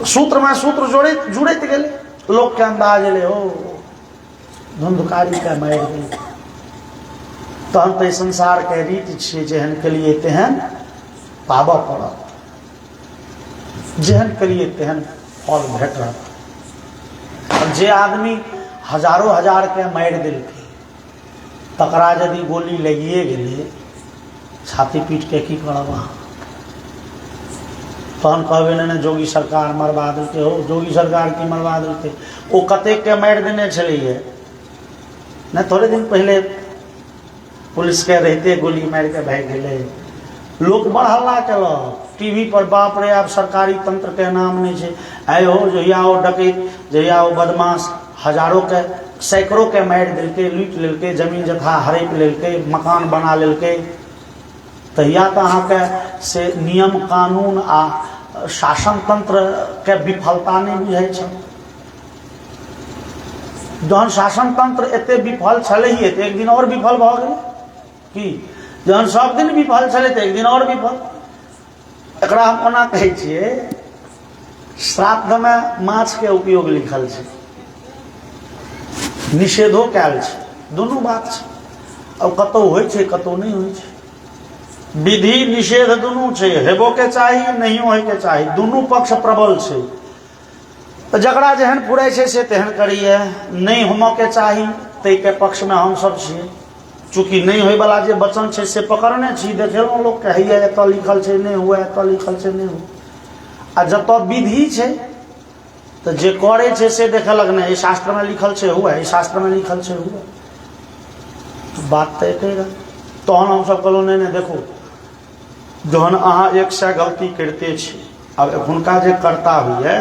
सूत्र में सूत्र जुड़े गए लोग के अंदाज ले हो धुंधकारी के मार गई तहन तो संसार के रीत छे जेहन के लिए तेहन पाब पड़त जेहन के लिए तेहन फल भेटत। जे आदमी हजारों हजार के मार दिल तकरा यदि गोली लगिए गए छाती पीट के की करब अहाँ तहन कहबे नहीं जोगी सरकार मरवा देलकै हो जोगी सरकार की मरवा देलकै ओ कतेक के मारि देने छलिए नहीं थोड़े दिन पहले पुलिस के रहते गोली मार के भाग गए लोग बड़ हल्ला कलक टीवी पर बाप रे आप सरकारी तंत्र के नाम नहीं है आए हो जहिया ओ डकैत जहिया ओ बदमाश हजारों के सैकड़ों के मारि दिलकै लूट लेलकै जमीन जथा हड़प लेलकै मकान बना लेलकै तहिया तो अहाँके से नियम कानून आ शासन तंत्र के विफलता नहीं बुझाई छ जहन शासन तंत्र एते विफल छले ही एक दिन और विफल भ गेल कि जहन सब दिन विफल छले तो एक दिन और विफल एकरा हम ओना कहै छियै श्राद्ध में माछ के उपयोग लिखल छै निषेधो कैल छै दुनू बात छै अब कतौ होइ छै कतौ नहीं होइ छै विधि निषेध दुनू छै हेबो के चाही नहीं होय के चाही दुनू पक्ष प्रबल छै तो जकरा जेहन पुरै छै से तेहन करिए नहीं होमो के चाही तै के पक्ष में हम सब छियै चूँकि नहीं होय वाला जे वचन छै से पकड़ने छी देखेलहुँ लोग के हैया एतऽ लिखल छै नहीं हुए एतऽ लिखल छै नहीं हुए आ जतऽ विधि छै तो जे करे छै से देखेलक नहीं शास्त्र में लिखल छै हुए शास्त्र में लिखल छै हुए बात तो एक तहन हम सब कहलहुँ नहीं देखो जहन अहाँ 100 गलती करते छी अब एखुनका जे करता हुए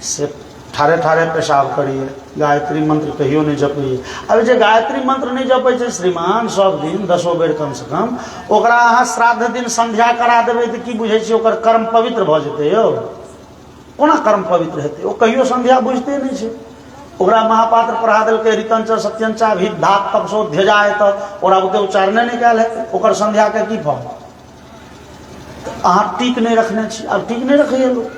से ठारे ठारे पेशाब करिए गायत्री मंत्र कहियो नहीं जपिए अब जे गायत्री मंत्र नहीं जपे छै श्रीमान सब दिन 10 बेर कम से कम ओकरा अहाँ श्राद्ध दिन संध्या करा देबै तऽ की बुझै छी ओकर कर्म पवित्र भऽ जेतै यौ कोना कर्म पवित्र हेतै ओ कहियो संध्या बुझते नहीं छै ओकरा महापात्र पढ़ा देलकै ऋतंच सत्यंचा भी धात तपसो ध्यजाय तऽ ओकरा ओते उच्चारणे नहीं कयल हेतै ओकर संध्या के की फल अहाँ टीक नहीं रखने छी अब टीक नहीं रखिए लोग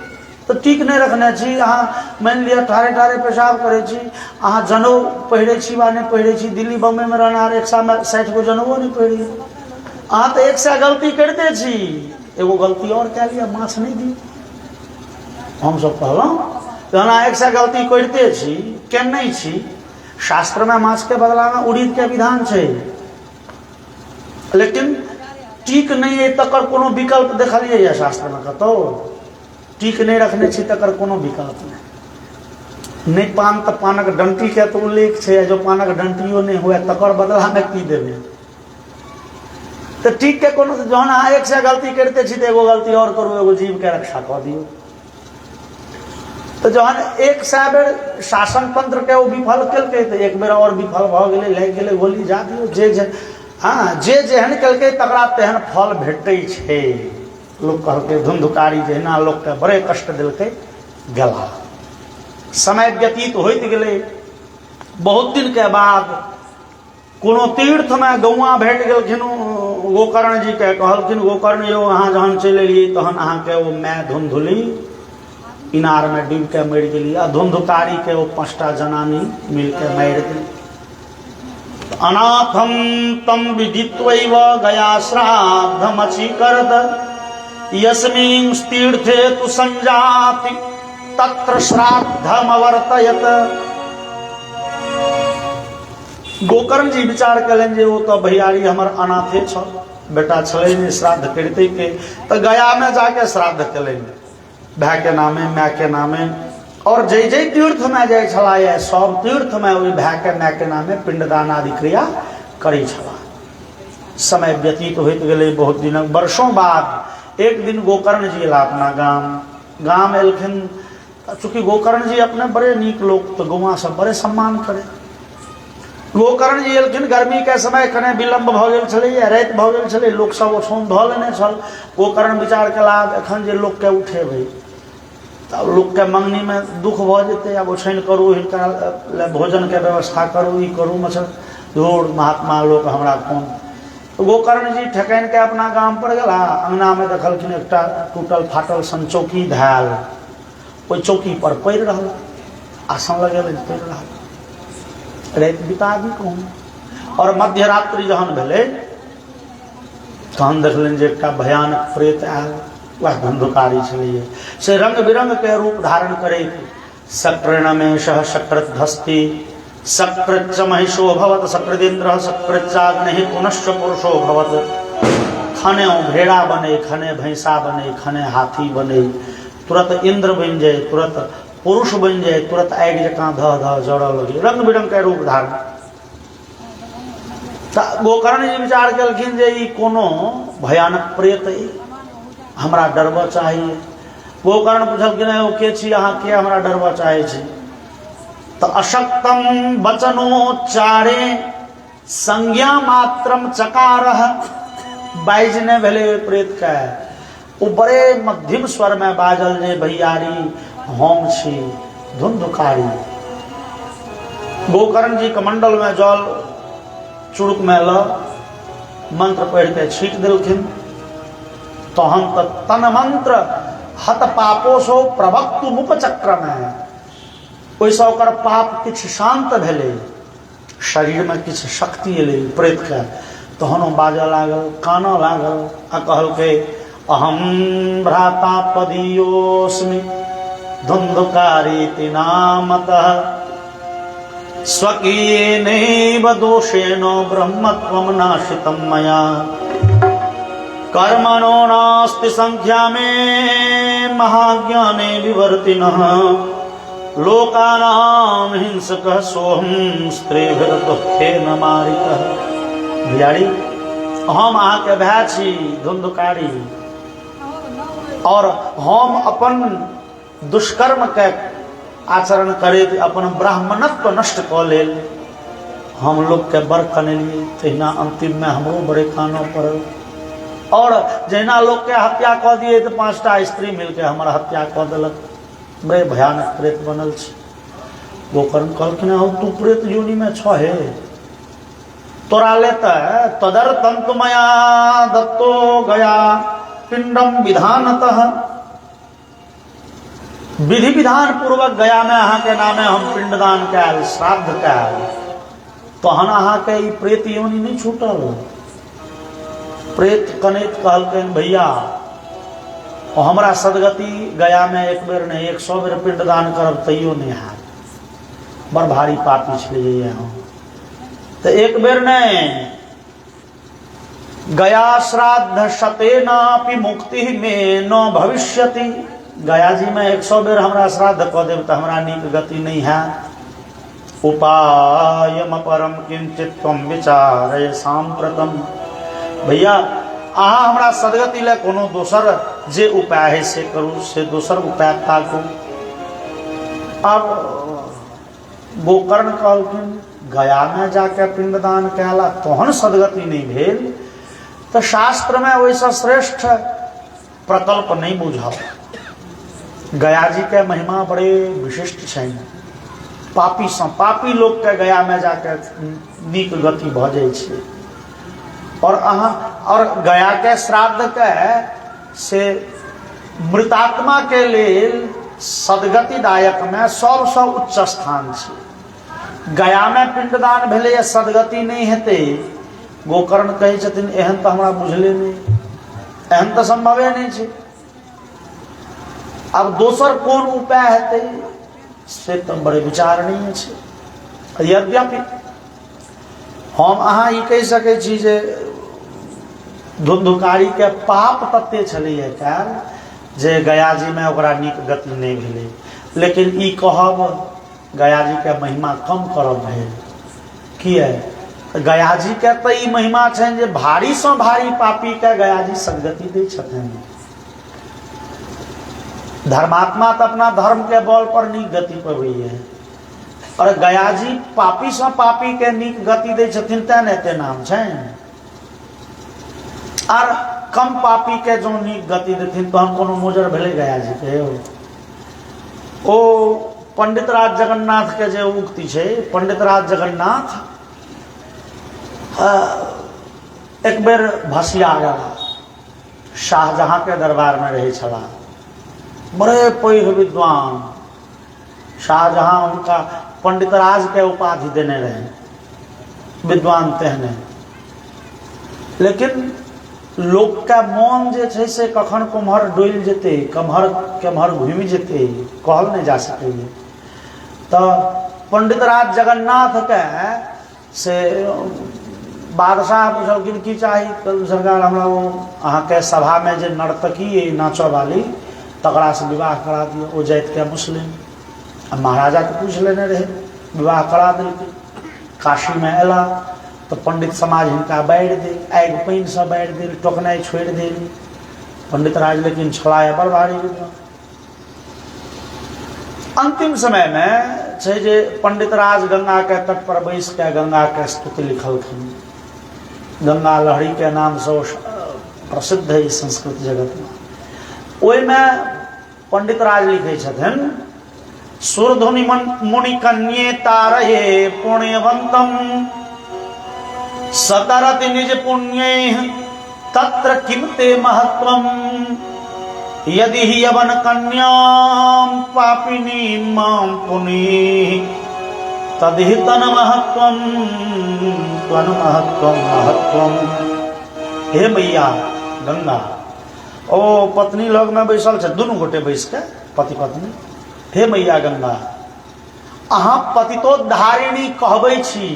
तो टीक नहीं रखने छी अहाँ मान लिया ठारे ठारे पेशाब करे छी अहाँ जनऊ पहिरे छी वा नहीं पहिरे छी दिल्ली बम्बई में रहनार 160 गो जनऊ नहीं पहिरे अहाँ तो 100 गलती करते छी एगो गलती और कह लिया माछ नहीं दी हम सब कहलहुँ तो अहाँ 100 गलती करते छी केने छी शास्त्र में माछ के बदला में उड़ीद के विधान छै लेकिन टीक नहीं है तकर कोनो विकल्प देखलिए या शास्त्र में कतो टीक नहीं रखने छी तकर कोनो विकल्प नहीं पान तो पानक डंटी के तो उल्लेख है जो पानक डंटियो नहीं हुए तकर बदला में की देवे तो टीक के कोनो जहन अहाँ 100 गलती करते छी तो एगो गलती और करू एगो जीव के रक्षा कर दियो तो जहन 100 बेर शासन तंत्र के वो विफल केलकै तो एक बेर और विफल भ गेलै लागि गेलै गोली जा दियो जे हाँ जे जेहन केलकै तकरा तेहन फल भेटै छै लोग कहलकै धुंधकारी जहिना लोग के बड़े कष्ट दिलकै गेला समय व्यतीत होइत गेलै बहुत दिन के बाद कोनो तीर्थ में गौआ भेट गेलखिन गोकर्ण जी के कहलखिन गोकर्ण यौ अहाँ जहन चलि एलियै तहन अहाँके ओ माय धुंधुली इनार में डूब के मरि गेली आ धुंधकारी के ओ 5टा जनानी मिल के मारि देली अनाथम तम विदित्वैव गया श्राद्धमचीकरत यस्मिन् तीर्थे तु संजाति तत्र श्राद्धमवर्तयत। गोकर्ण जी विचार कलन जे वो तो भैयारी हमर अनाथे छ बेटा छले ने श्राद्ध करते के तो गया में जाके श्राद्ध कलन भाई के नामे माय के नामे और जय जय तीर्थ में जाय छला सब तीर्थ में ओहि भाई के माय के नामे पिंडदान आदि क्रिया करै छला। समय व्यतीत होइत गेलै बहुत दिन वर्षों बाद एक दिन गोकर्ण जी एला अपना गाम एलखिन चूँकि गोकर्ण जी अपने बड़े नीक लोग तो गौआ सब बड़े सम्मान करे गोकर्ण जी एलखिन गर्मी के समय कने विलम्ब भ गेल छलै राति भ गेल छलै लोक सब ओछौन धऽ लेने छल गोकर्ण विचार केला एखन जे लोक के उठेबै तब लोक के मंगनी में दुख भ जेतै आब ओछैन करू हिनका भोजन के व्यवस्था करू ई करू मछल धूर महात्मा लोक हमरा कोन गोकर्ण जी ठेकान के अपना गाम पर गेला अंगना में देखलखिन एकटा टूटल फाटल सन चौकी धायल कोई चौकी पर पड़ रहा, आसन लगे पड़ रहा, रात बिता दी कहूँ। और मध्य रात्रि जहन भेले तहन देखलन जे एकटा भयानक प्रेत आयल, वह धंधुकारी छलिए से रंग बिरंग के रूप धारण करे। सकृणमेशः सकृद्धस्ति सकृच्च महिषो भवत सकृदिन्द्रः सकृच्चाग्निः पुनश्च पुरुषो भवत। खने भेड़ा बने, खने भैंसा बने, खने हाथी बने, तुरंत इंद्र बन जाए, तुरंत पुरुष बन जाए, तुरंत आग जकाँ ध ध जड़ लगे, रंग बिरंग के रूप धारण। गोकर्ण जी विचार कलखिन जे ई कोनो भयानक प्रेत हमरा डरबा चाहिए। गोकर्ण पूछलखिन ओ के छी अहाँ, के हमरा डरबा चाहे छी? तो अशक्तम वचनोच्चारे संज्ञा मात्रम चकारह। बाइज ने भेले प्रेत का वो बड़े मध्यम स्वर में बाजल जे भैयारी हम छी धुंधुकारी। गोकर्ण जी कमंडल में जल चुड़क में ल मंत्र पढ़ के छीट दिलखिन। तहन तन मंत्र हत पापोसो प्रवक्तु मुप चक्र में ओइसा ओकर पाप किछ शांत भेले, शरीर में किछ शक्ति एले प्रेत के। तहन बाजऽ लागल, कानऽ लागल आ कहलकै अहम भ्राता पदीयोस्मि धुंधुकारीति नामतः स्वकीयेनैव दोषेण ब्रह्मत्वं नाशितं मया कर्मणो नास्ति संख्या में महाज्ञाने विवर्तिनः लोकानां हिंसकः सोहम स्त्रीभिर्दुःखेन मारितः। भियारी हम अहाँ के भाई छी धुंधुकारी, और हम अपन दुष्कर्म के आचरण करे अपन ब्राह्मणत्व नष्ट क लेल हम लोग के बर कनेलिए, तहिना अंतिम में हमरो बड़े कानों पड़ल। और जहिना लोग के हत्या क दिए तो 5टा स्त्री मिलके हमारा हत्या क दिलक, बड़े भयानक प्रेत बनल छी। गोकर्ण कहलखिन हो तू प्रेत योनि में छ हे, तोरा ले तदर तंतुमया दत्तो गया पिंडम विधानतः। विधि विधान पूर्वक गया में अहाँ के नामे हम पिंडदान कैल, श्राद्ध कैल, तहन अहाँ के ई प्रेत योनि नहीं छूटल। प्रेत कनैत कहलकैन भैया हमरा सदगति गया में एक बेर नहीं 100 बेर पिंडदान करब तैयो नहीं है, बड़ भारी पापी छलिए हम। तो एक बेर नहीं गया श्राद्ध शतेनापि मुक्ति में न भविष्यति। गया जी में 100 बेर हमरा श्राद्ध क देब तो हमरा नीक गति नहीं है। उपायम परम किंचित त्वं विचारय सांप्रतम। भैया अहाँ हमरा सदगति ले कोनो दोसर जे उपाय है से करू, से दोसर उपाय ताकू। अब गोकर्ण कहलखिन गया में जाके पिंडदान कैला तहन सदगति नहीं भेल तो शास्त्र में वैसा श्रेष्ठ प्रकल्प नहीं बुझाओ। गया जी के महिमा बड़े विशिष्ट छै। पापी से पापी लोग के गया में जाके नीक गति भ जाय छै। और अहाँ और गया के श्राद्ध के से मृतात्मा के लेल सदगतिदायक में सबसे उच्च स्थान छै। गया में पिंडदान भेले या सदगति नहीं हेते। गोकर्ण कहे छथिन एहन तो हमरा बुझले नहीं, एहन तो संभवे नहीं छै। अब दोसर कोन उपाय हेते से तो बड़े विचार नहीं छै। यद्यपि हम अहाँ ई कहि सकै छी जे धुंधुकारी के पाप तत्ते छलैया काल जे गया जी में ओकरा नीक गति नहीं भेलै। लेकिन ई कहब गया जी के महिमा कम करब भेल किए गया जी के तो ई महिमा छनि जे भारी से भारी पापी के गया जी सदगति दै छथिन। धर्मात्मा तो अपना धर्म के बल पर नीक गति पबै है, और गया जी पापी से पापी के नीक गति दै छथिन तें एते नाम छनि। और कम पापी के जो नीक गति देथिन तो हम कोनो मोजर भेले गया जी के। ओ पंडित राज जगन्नाथ के जे उक्ति छै, पंडित राज जगन्नाथ एक बेर भसिया गेला, शाहजहां के दरबार में रहे छला। बड़े पैघ विद्वान। शाहजहां उनका पंडित राज के उपाधि देने रहे, विद्वान तेहने। लेकिन लोक का मन जे छै से कखन कुम्हर डोल जेते, कम्हर केम्हर घूमि जेते, कहल नहीं जा सके। तो पंडित राज जगन्नाथ के से बादशाह पूछलखिन की चाही, सरकार हमरा वो अहाँ के सभा में जे नर्तकी नाचो वाली तकरा से विवाह करा दियो, वो जाइत के मुस्लिम। महाराजा के पूछ लेने रहे, विवाह करा दिलकै। काशी में एला तो पंडित समाज हिनका बाढ़ि दे, आगि पानि से बाढ़ि दिल, टोकनाई छोड़ दिल। पंडित राज लेकिन छलाए बड़ भारी विद्वान। अंतिम समय में छै जे पंडित राज गंगा के तट पर बैस के गंगा के स्तुति लिखलखिन। गंगा लहरी के नाम से प्रसिद्ध है संस्कृत जगत में। ओहि में पंडित राज लिखे छथिन, सुरधुनि मुनि कन्ये तारये पुण्यवंतम सतरति निज पुण्ये तत्र किम ते महत्वम यदि ही यवन कन्याम पापिनी माम पुनि तदहि तन महत्वम त्वन महत्वम महत्वम। हे मैया गंगा, ओ पत्नी लग में बैसल छै, दुनू गोटे बैस के पति पत्नी। हे मैया गंगा, अहाँ पतितोद्धारिणी कहबै छी।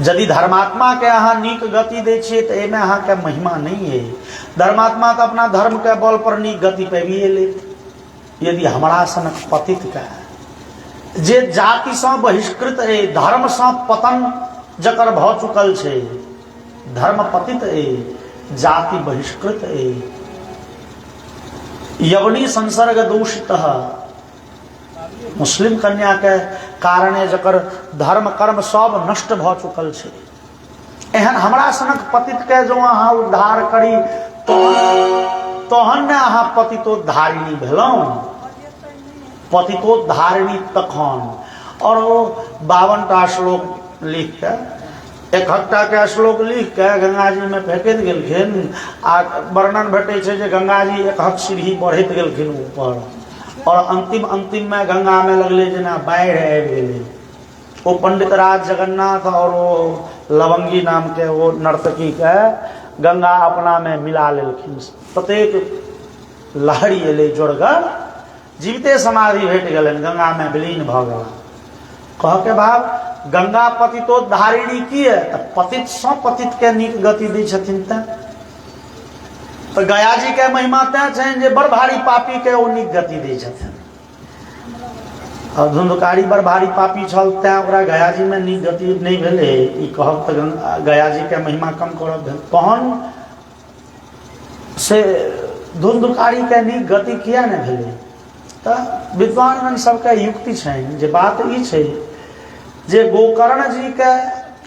यदि धर्मात्मा के अहाँ नीक गति दै छियै तो एमे अहाँ के महिमा नहीं है। धर्मात्मा तो अपना धर्म के बल पर नीक गति पेबिए लेत। यदि हमरा सनक पतित के जे जाति से बहिष्कृत है, धर्म से पतन जकर भ चुकल छै, धर्म पतित है, जाति बहिष्कृत है, यवनी संसर्ग दूषित, मुस्लिम कन्या के कारणे जकर धर्म कर्म सब नष्ट भ चुकल छै, एहन हमरा सनक पतित के जो अहाँ उद्धार करी तहन ने अहाँ पतितोद्धारिणी भेलौं। पतितोद्धारिणी तखन। और वो 52टा श्लोक लिख के, 61टा के श्लोक लिख के गंगा जी में फेंकैत गेलखिन। आ वर्णन भेटै छै जे गंगा जी 1 सीढ़ी बढ़ैत गेलखिन ऊपर, और अंतिम में गंगा में लगले जेना बाढ़ि आबि गेलै। वो पंडित राज जगन्नाथ और वो लवंगी नाम के वो नर्तकी के गंगा अपना में मिला लेलखिन। प्रत्येक लहरी एले जोड़गर, जीविते समाधि भेट गेलन, गंगा में विलीन भ गेल। कह के भाव गंगा पतितोद्धारिणी की है, तो पतित सौ पतित के नीक गति दै छथिन। तो गया जी के महिमा तैं छनि जे बड़ भारी पापी के ओ नीक गति दै छथिन। और धुंधकारी बड़ भारी पापी छल, तैं ओकरा गया जी में नीक गति नहीं भेले। ई कहब तो गया जी के महिमा कम करब भेल। तहन से धुंधकारी के नीक गति किया नहीं भेले? तो विद्वान सबके युक्ति छनि जे बात ई छै जे गोकर्ण जी के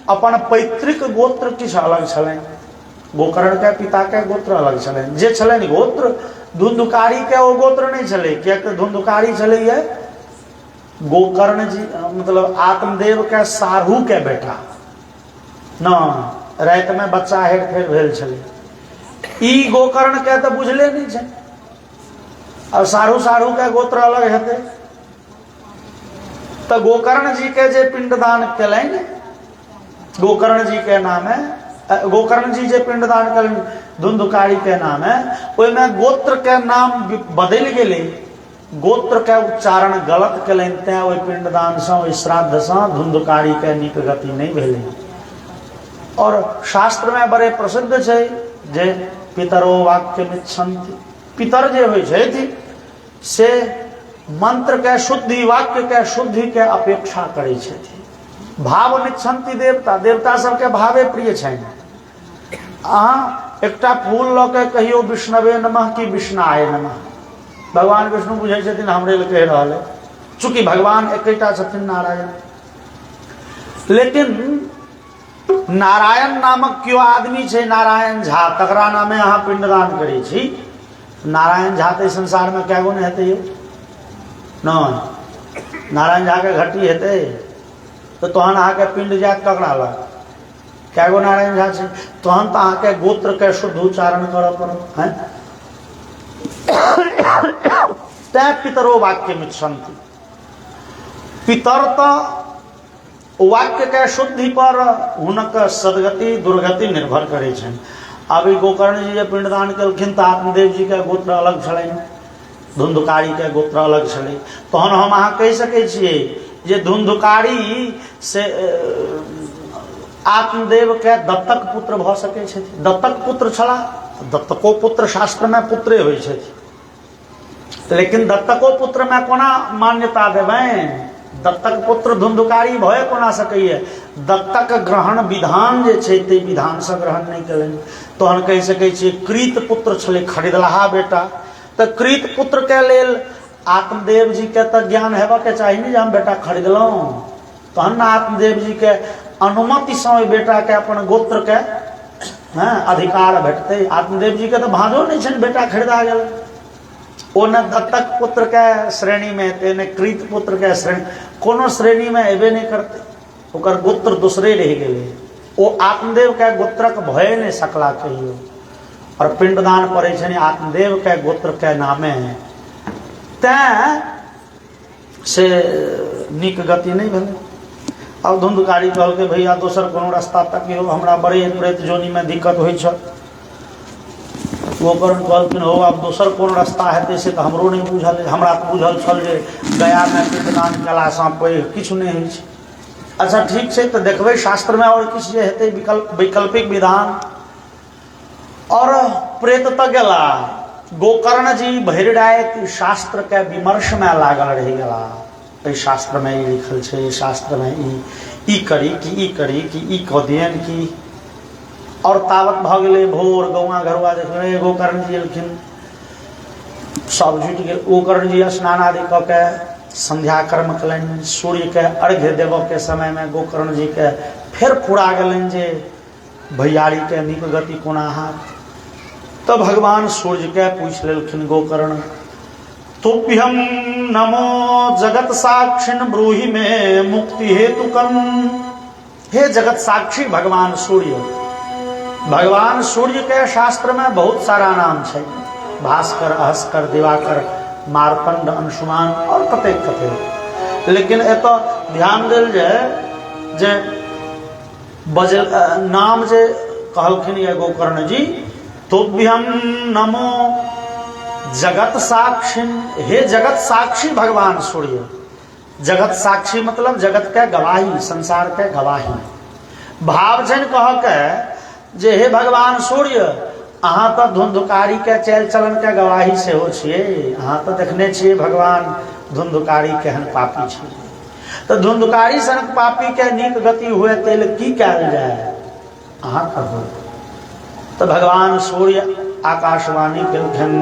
अपन पैतृक गोत्र किछु अलग छलनि। गोकर्ण के पिता के गोत्र अलग छलनि। जे छलनि गोत्र, धुंधकारी के ओ गोत्र नहीं छलै, कियाकि धुंधकारी छलैया गोकर्ण जी मतलब आत्मदेव के सारू के बेटा। न रात में बच्चा हेर फेर भेल छलै। ई गोकर्ण के तो बुझले नहीं छै। और सारू के गोत्र अलग हेतै। तो गोकर्ण जी के जे पिंडदान केलनि, गोकर्ण जी के नाम है, गोकर्ण जी जे पिंडदान केलनि धुंधकारी के नाम है, ओहिमे गोत्र के नाम बदलि गेलै। गोत्र के उच्चारण गलत केलनि, तें ओहि पिंडदान से, ओहि श्राद्ध से धुंधकारी के नीक गति नहीं भेलै। और शास्त्र में बड़े प्रसिद्ध छै जे पितरो वाक्य मिच्छन्ति। पितर जे होइ छै से मंत्र के शुद्धि, वाक्य के शुद्धि के अपेक्षा करै छथिन। भाव मिच्छन्ति देवता, देवता सबके भावे प्रिय छनि। अहाँ एकटा फूल लऽ के कहियो विष्णवे नमः कि विष्णाय नमः, भगवान विष्णु बुझै छथिन हमरे लेल कहि रहल है, चूंकि भगवान एकटा छथिन नारायण। लेकिन नारायण नामक क्यों आदमी छै, नारायण झा, तकरा नामे अहाँ पिंडदान करै छी। नारायण झा ते संसार में क्या गो नहीं हेतै? नहीं, नारायण झा के घटी हेतै तो तहन अहाँ के पिंड जात ककरा लग? क्या गो नारायण झा छै? तहन तो अहाँ के गोत्र के शुद्ध उच्चारण करऽ पड़त। हैं तै पितरो वाक्य मिच्छन्ति। पितर तो वाक्य के शुद्धि पर हुनक सदगति दुर्गति निर्भर करे छन। अब गोकर्ण जी जब पिंडदान केलखिन तो आत्मदेव जी के गोत्र अलग छलनि, धुंधुकारी के गोत्र अलग छलै। तहन हम अहाँ कहि सकै छियै जे धुंधुकारी से आत्मदेव के दत्तक पुत्र भ सकै छथि। दत्तक पुत्र छला, दत्तको पुत्र शास्त्र में पुत्रे होइ छथि, लेकिन दत्तको पुत्र में कोना मान्यता देबनि? दत्तक पुत्र धुंधुकारी भय कोना सकैए? दत्तक ग्रहण विधान जे छै ते विधान से ग्रहण नहीं केलनि। तहन कहि सकै छियै कृत पुत्र छलै, खरीदलहा बेटा। तऽ कृत पुत्र के लेल आत्मदेव जी के तऽ ज्ञान हेबा के चाही ने जे हम बेटा खरीदलहुँ। तहन आत्मदेव जी के अनुमति से बेटा के अपन गोत्र के अधिकार भेटतै। आत्मदेव जी के तो भांजो नहीं छनि बेटा खरीदा गेल। ओ न दत्तक पुत्र के श्रेणी में थे न कृत पुत्र के श्रेणी, कोनो श्रेणी में एबे नहीं करते। ओकर गोत्र दूसरे रह गए। ओ आत्मदेव के गोत्रक भय नहीं सकला कहियो। और पिंडदान पड़े छनि आत्मदेव के गोत्र के नामे। तैं से नीक गति नहीं भेलै। अब धुंधुकारी कहलकै भैया दोसर कोनो रास्ता तकियो, हमरा बड़े प्रेत जोनी में दिक्कत होइ छ। गोकर्ण कहलखिन हो आब दोसर कोन रास्ता हेतै से तऽ हमरो नहीं बुझल। हमरा तऽ बुझल छल जे गया में पिंडदान केलासँ पैघ किछु नहीं होइ छै। अच्छा ठीक छै, तऽ देखबै शास्त्र में और किछु जे हेतै वैकल्पिक विधान। और प्रेत तऽ गेला, गोकर्ण जी भरि राति शास्त्र के विमर्श में लागल रहि गेला। एहि शास्त्र में ई लिखल छै, एहि शास्त्र में ई करी कि ई करी कि ई कऽ दियन कि। और तावत भ गेलै भोर, गौआ घरुआ देखबै गोकर्ण जी एलखिन, सब जुटि गेल। गोकर्ण जी स्नान आदि कऽ के संध्या कर्म कलनि। सूर्य के अर्घ्य देव के समय में गोकर्ण जी के फेर फुरा गेलनि जे भैयारी के नीक गति कोना हाथ। तो भगवान सूर्य के पूछ लेलखिन गोकर्ण, तुभ्यम नमो जगत साक्षिन ब्रूहि में मुक्ति हेतु कम। हे जगत साक्षी भगवान सूर्य। भगवान सूर्य के शास्त्र में बहुत सारा नाम है, भास्कर, अहस्कर, दिवाकर, मारतंड, अंशुमान और कतेक कतेक। लेकिन एतो ध्यान देल जे बजल नाम जे कहलखिन ये गोकर्ण जी, तुभ्यम नमो जगत साक्षिन। हे जगत साक्षी भगवान सूर्य। जगत साक्षी मतलब जगत के गवाही, संसार के गवाही। भाव जन कह के जे हे भगवान सूर्य, अहाँ तो धुंधुकारी के चल चलन के गवाही से हो छिए। अहाँ तो देखने छिए भगवान धुंधुकारी केहन पापी छै। तो धुंधुकारी सनक पापी के नीक गति हुए तेल की कयल जाए, अहाँ कहू। तो भगवान सूर्य आकाशवाणी केलखिन,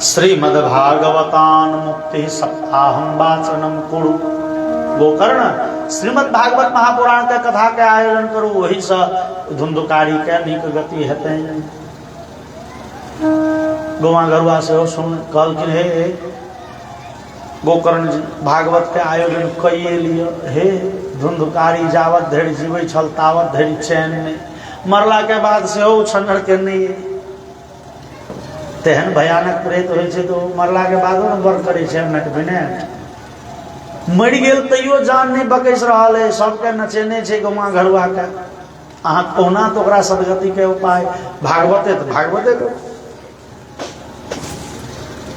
श्रीमद्भागवतान मुक्ति सप्ताहम वाचनम कुरु। गोकर्ण श्रीमद् भागवत महापुराण के कथा के आयोजन करू, वही से धुंधुकारी के नीक गति हेतै। गौआ घरुआ से सुन कहलखिन हे गोकर्ण जी भागवत के आयोजन कइए लियो। हे धुंधुकारी जावत धरि जीवै छल तावत धरि चैन नहीं, मरला के बाद से छंगड़ के नहीं। तेहन भयानक प्रेत होइ छै तो मरला के बादो न बर करै छै नट बिनेट। मरि गेल तैयो जान नहीं बकैस रहल है, सबके नचेने छै गौआ घरुआ के। अहाँ कहुना तो ओकरा सदगति के उपाय भागवते तो भागवते को।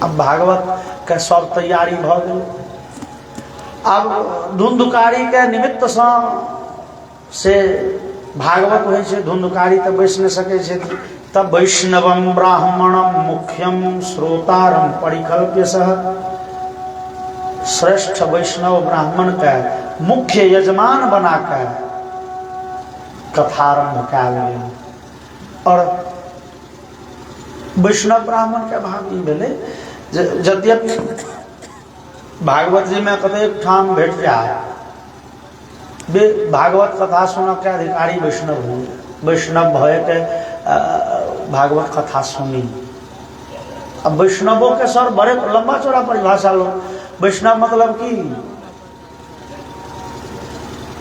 अब भागवत के सब तैयारी भ गेल। अब धुंधुकारी के निमित्त से भागवत होइ छै। धुंधुकारी तो बैस नहीं सकै छै, तब वैष्णवम ब्राह्मणम मुख्यम श्रोतारम परिकल्प्य सह। श्रेष्ठ वैष्णव ब्राह्मण के मुख्य यजमान बनाकर कथारंभ कयल गेल। और वैष्णव ब्राह्मण के भाग ई भेलै यद्यपि भागवत जी में कतेक ठाम भेट जाए, भागवत कथा सुन के अधिकारी वैष्णव हुए। वैष्णव भय के भागवत कथा सुनी। अब वैष्णवों के सर बड़े लंबा चौड़ा परिभाषा लो। वैष्णव मतलब की?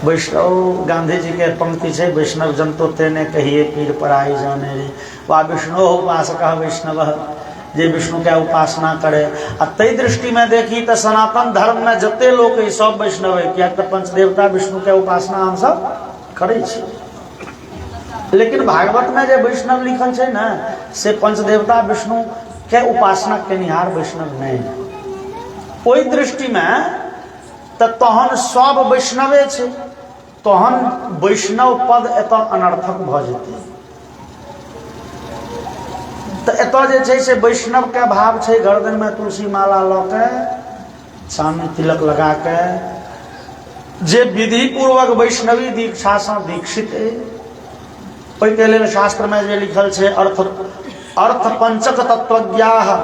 वैष्णव गांधी जी के पंक्ति है, वैष्णव जन तो तेने कहिए पीर पराई जाने रे। वा विष्णु उपासक वैष्णव। जे विष्णु के उपासना करे। आ तई दृष्टि में देखी तो सनातन धर्म में जते लोग सब वैष्णव है, क्या तो पंचदेवता विष्णु के उपासना हम सब करे छी। लेकिन भागवत में जो वैष्णव लिखल है ना, से पंचदेवता विष्णु के उपासना के निहार वैष्णव नहीं। ओई दृष्टि में तहन सब वैष्णवे छे, तहन वैष्णव पद एत अनर्थक भ जेतै। तो एत जे छै से वैष्णव के भाव छै, गर्दन में तुलसी माला ल के, सामने तिलक लगा के, जे विधि पूर्वक वैष्णवी दीक्षा से दीक्षित है। ओहिके लेल शास्त्र में जे लिखल छै, अर्थ पंचक तत्वज्ञाः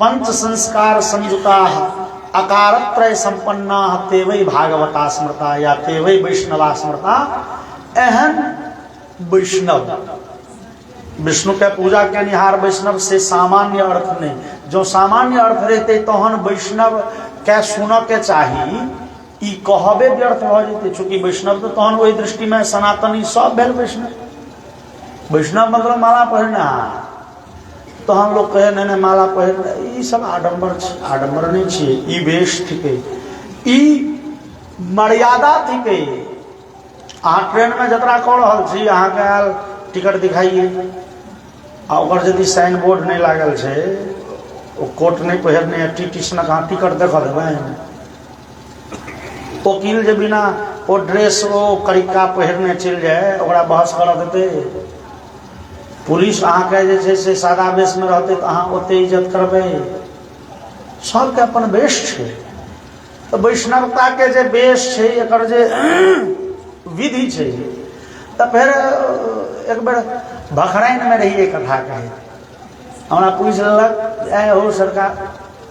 पंच संस्कार संयुताः अकारत्रय संपन्ना ते वै भागवता स्मृता या ते वै वैष्णवा स्मृता। एहन वैष्णव विष्णु के पूजा के निहार वैष्णव से सामान्य अर्थ नहीं। जो सामान्य अर्थ रहते तहन वैष्णव के सुन के चाही, ई कहबे व्यर्थ भ जेतै। चूंकि वैष्णव तो तहन ओहि दृष्टि में सनातनी सब भेल वैष्णव। वैष्णव मतलब माला पहिरना। तो हम लोग कहे नहीं माला पहिर, ई सब आडंबर आडंबर नहीं छे, ई वेश थिके, ई मर्यादा थिके। अहाँ ट्रेन में यात्रा कर रहल छी, अहाँ के आयल टिकट दिखाइए, आ ओकर यदि साइन बोर्ड नहीं लागल छे, ओ कोट नहीं पहिरने, टीटी सन अहाँ टिकट देख देबै। वकील जे बिना ओ ड्रेस ओ करिका पहिरने चल जाए, ओकरा बहस कर देते। पुलिस अहाँ के जे छै से सादा वेश में रहते तो अहाँ ओते इज्जत करबे। सबके अपन वेश छै। तो वैष्णवता के जे वेश छै, एकर जे विधि छै, तो फिर एक बेर भखराइन में रहिए कथा कहे, हमरा पूछ लेलक, ए हो सरकार,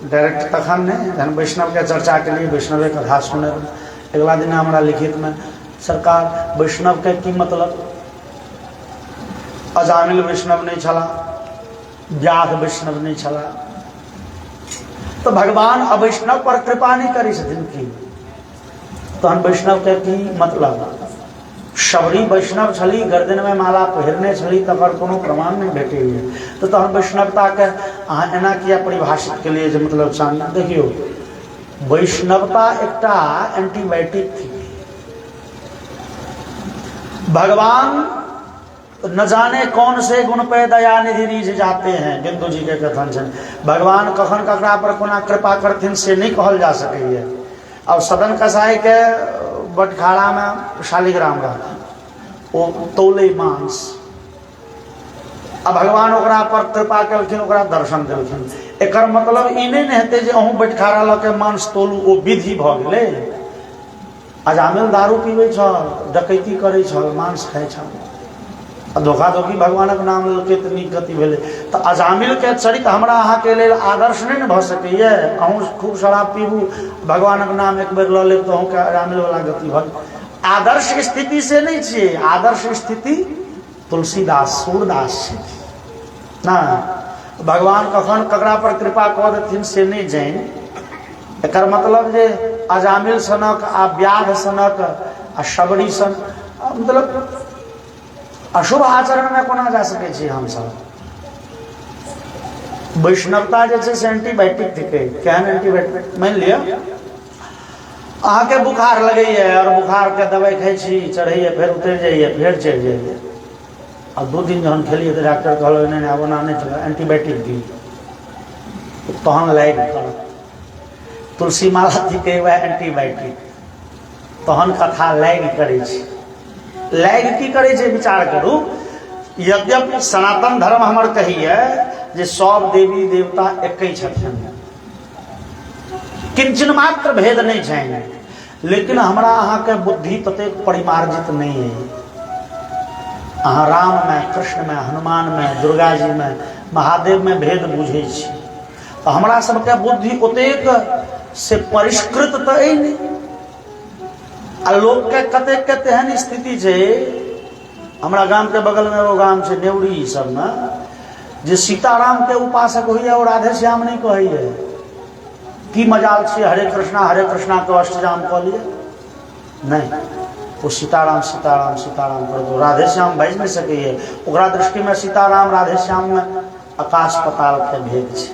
डायरेक्ट तखन नहीं जहन वैष्णव के चर्चा के लिए वैष्णव कथा सुने। अगला दिन हमरा लिखित में, सरकार वैष्णव के की मतलब? अजामिल वैष्णव नहीं छला, व्याध वैष्णव नहीं छला, तो भगवान अवैष्णव पर कृपा नहीं करी छथिन की? तहन वैष्णव के की मतलब? शबरी वैष्णव छली, गर्दन में माला पहिरने छली, तकर कोनो प्रमाण नहीं भेटैए। तो तहन वैष्णवता के अहाँ एना किया परिभाषित के लिए जे मतलब चाही? देखियो, वैष्णवता एकटा एंटीबायोटिक थी। भगवान न जाने कौन से गुण पे दया निधि रीझ जाते हैं, बिंदु जी के कथन है। भगवान कखन ककरा पर कोना कृपा करथिन से नहीं कहल जा सकैए। अब सदन कसाई के बटखारा में शालिग्राम रहता, वो तौले मांस, अब भगवान ओकरा पर कृपा कलखिन, ओकरा दर्शन देलखिन। एकर मतलब ई नहीं हेतै जे अहूँ बटखारा ल के मांस तोलू, ओ विधि भ गेलै। अजामिल दारू पीबै छल, डकैती करै छल, मांस खाइ छल, धोखाधोखी भगवानक नाम लेके तो नीक गति भेलै। तो अजामिल के चरित्र हमरा अहाँ के लेल आदर्श नहीं भ सकैए। अहूँ खूब शराब पीबू, भगवानक नाम एक बेर ल लेब तो अहूँ के अजामिल वाला गति भ। आदर्श स्थिति से नहीं छे, आदर्श स्थिति तुलसीदास सूरदास छे ना। भगवान कखन ककरा पर कृपा कऽ देथिन से नहीं जाइन। एकर मतलब जे अजामिल सनक आ व्याध सनक आ शबरी सन मतलब अशुभ आचरण में कोना जा सके छी हम सब। वैष्णवता जैसे से एंटीबायोटिक थिके। केहन एंटीबायोटिक? मान लिया अहाँ के बुखार लगैए और बुखार के दवाई खाई छी, चढ़ैए, फिर उतर जाइए, फिर चढ़ जाइए। अब 2 दिन जहन खेलिए तो डॉक्टर कहल नहीं अब ओना नहीं चल, एंटीबायोटिक दी, तहन लाइक कर। तुलसी माला थिके वह एंटीबायोटिक, तहन कथा लाइक करे छी। लाइग की करे छे विचार करू। यद्यपि सनातन धर्म हमर कहिए जे सब देवी देवता एक छथिन, किंचन मात्र भेद नहीं छनि, लेकिन हमरा अहाँ के बुद्धि ततेक परिमार्जित नहीं है। अहाँ राम में, कृष्ण में, हनुमान में, दुर्गा जी में, महादेव में भेद बुझे छी, तो हमरा सबके बुद्धि ओतेक से परिष्कृत तो अइ नहीं। आ लोग के कते के तेहन स्थिति छे। हमरा गांव के बगल में वो गांव छे नेवरी सब में, जे सीताराम के उपासक होइए और राधे श्याम नहीं कहिए। की मजाल छे हरे कृष्णा के अष्टजाम कह लिए नहीं, वो सीताराम सीताराम सीताराम कर दो, राधे श्याम बाजि नहीं सके। ओकरा दृष्टि में सीताराम राधे श्याम में आकाश पताल के भेद छे।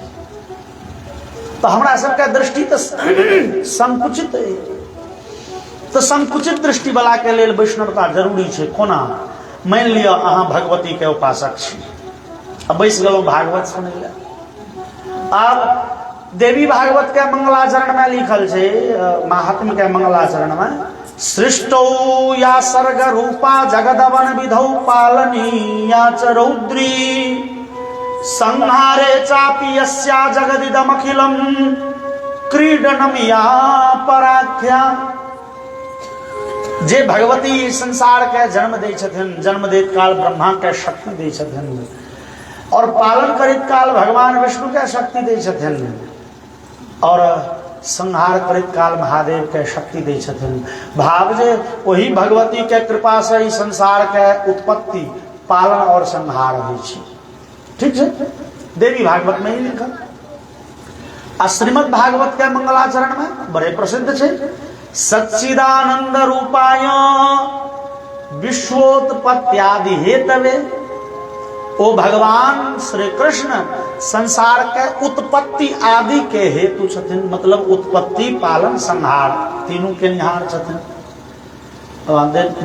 तो हमरा सबके दृष्टि तो संकुचित है, तो संकुचित दृष्टि वाला के लेल वैष्णवता जरूरी छे। कोना मान लियो अहाँ भगवती के उपासक छी, अब बैस गेलौं भागवत सुनै ले। अब देवी भागवत के मंगलाचरण में लिखल छे, महात्म के मंगलाचरण में, सृष्टौ या सर्ग रूपा जगदवन विधौ पालनीया च रौद्री संहारे चापि यस्या जगदिदमखिलम क्रीडनम या पराख्या। जे भगवती संसार के जन्म दै छथिन, जन्म दैत काल ब्रह्मा के शक्ति दै छथिन, और पालन करित काल भगवान विष्णु के शक्ति दै छथिन, और संहार करित काल महादेव के शक्ति दै छथिन। भाव जे वही भगवती के कृपा से ही संसार के उत्पत्ति, पालन और संहार होइ छै। ठीक है, देवी भागवत में ही लिखल। आ श्रीमद् भागवत के मंगलाचरण में बड़े प्रसिद्ध छे, सच्चिदानंद रूपाय विश्वोत्पत्त्यादि हेतवे। ओ भगवान श्री कृष्ण संसार के उत्पत्ति आदि के हेतु छथिन, मतलब उत्पत्ति, पालन, संहार तीनों के निहार छथिन।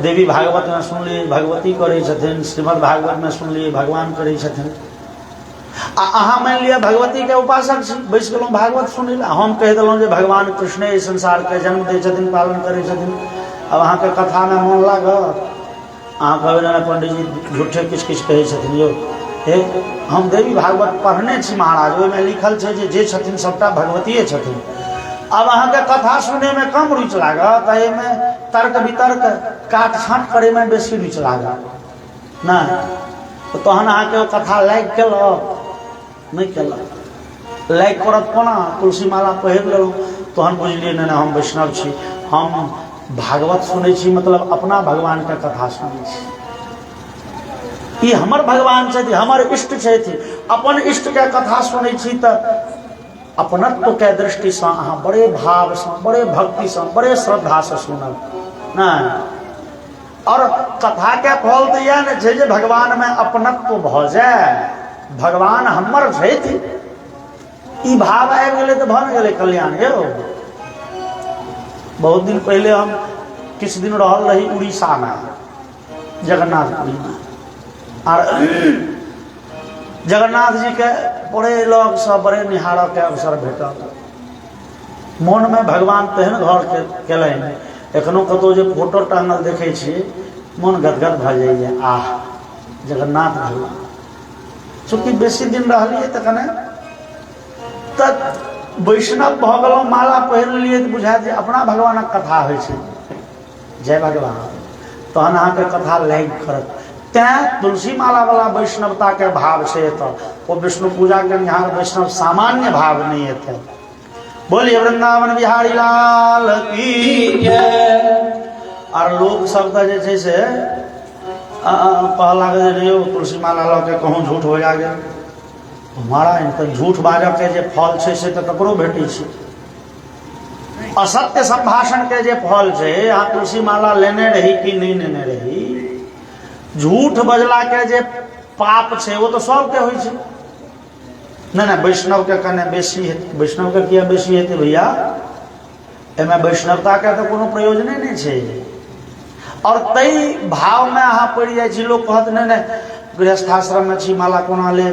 देवी भागवत में सुन लिए भगवती करे छथिन, श्रीमद् भागवत में सुन लिए भगवान करे छथिन। अहाँ मान लिया भगवती के उपासक छी, बैस गेलौं भागवत सुनै ले, हम कह देलौं जे भगवान कृष्ण संसार के जन्म दै छथिन, पालन करे छथिन। अब अहाँ के कथा में मन लागत, अहाँ कहबै ना पंडित जी झूठे किछ किछ कहै छथिन। यौ हे, हम देवी भागवत पढ़ने छी महाराज, ओहिमे लिखल छै जे छथिन सबटा भगवतीये छथिन। अब अहाँ के कथा सुनै में कम रुचि लागत, एहिमे तर्क वितर्क काट छाँट करे में बेसी रुचि लागत ना। तो तहन अहाँ के कथा लाइक केलक नहीं केलक, लाइक करत कोना, तुलसी माला पहिर लेलहुँ, तहन बुझलियै ना हम वैष्णव छी, हम भागवत सुनै छी, मतलब अपना भगवान के कथा सुनै छी। ई हमर भगवान छथि, हमर इष्ट छथि, अपन इष्ट के कथा सुनै छी तऽ अपनत्व के दृष्टि से अहाँ बड़े भाव से, बड़े भक्ति से, बड़े श्रद्धा से सुनब ना। और कथा के फल तो यह न छै जे भगवान में अपनत्व भ जाए, भगवान हमर छथि, ई भाव आबि गेलै तऽ भऽ गेलै कल्याण। यौ बहुत दिन पहले हम किछ दिन रहल रही उड़ीसा में, जगन्नाथपुरी में, और जगन्नाथ जी के बड़े लोग सब बड़े निहारऽ के अवसर भेटल। मन में भगवान तेहन घर केलनि, एखनो कतौ जे फोटो टांगल देखै छी मन गदगद भऽ जाइए। आह जगन्नाथ भगवान, चूँकि बेसी दिन रहलियै तऽ कने तऽ वैष्णव भऽ गेलहुँ, माला पहिर लेलियै तऽ बुझाइत जे अपना भगवानक कथा होइ छै। जय भगवान, तहन अहाँके कथा लागि करत। तैं तुलसी माला वाला वैष्णवता के भाव से तो वो विष्णु पूजा के निहार वैष्णव सामान्य भाव नहीं है। बोलिए वृंदावन बिहारी लाल की जय। और लोग सब जे छै से कह लागे रे तुलसी माला लऽ के कहूँ झूठ हो जाए, हमारा इनका झूठ बाजऽ के जे फल छै से तऽ ककरो भेटै छै। असत्य संभाषण के जे फल छै, अहाँ तुलसी माला लेने रही कि नहीं लेने रही, झूठ बजला के जे पाप छै वो तो सबके होइ छै। नहीं वैष्णव के कने बेसी है, वैष्णव के किया बेसी हेतै भैया, एमे वैष्णवता के तो कोनो प्रयोजने नहीं छै। और तई भाव में अहाँ पड़ जाए छी, लोग कहत नहीं गृहस्थाश्रम में छी माला कोना ले,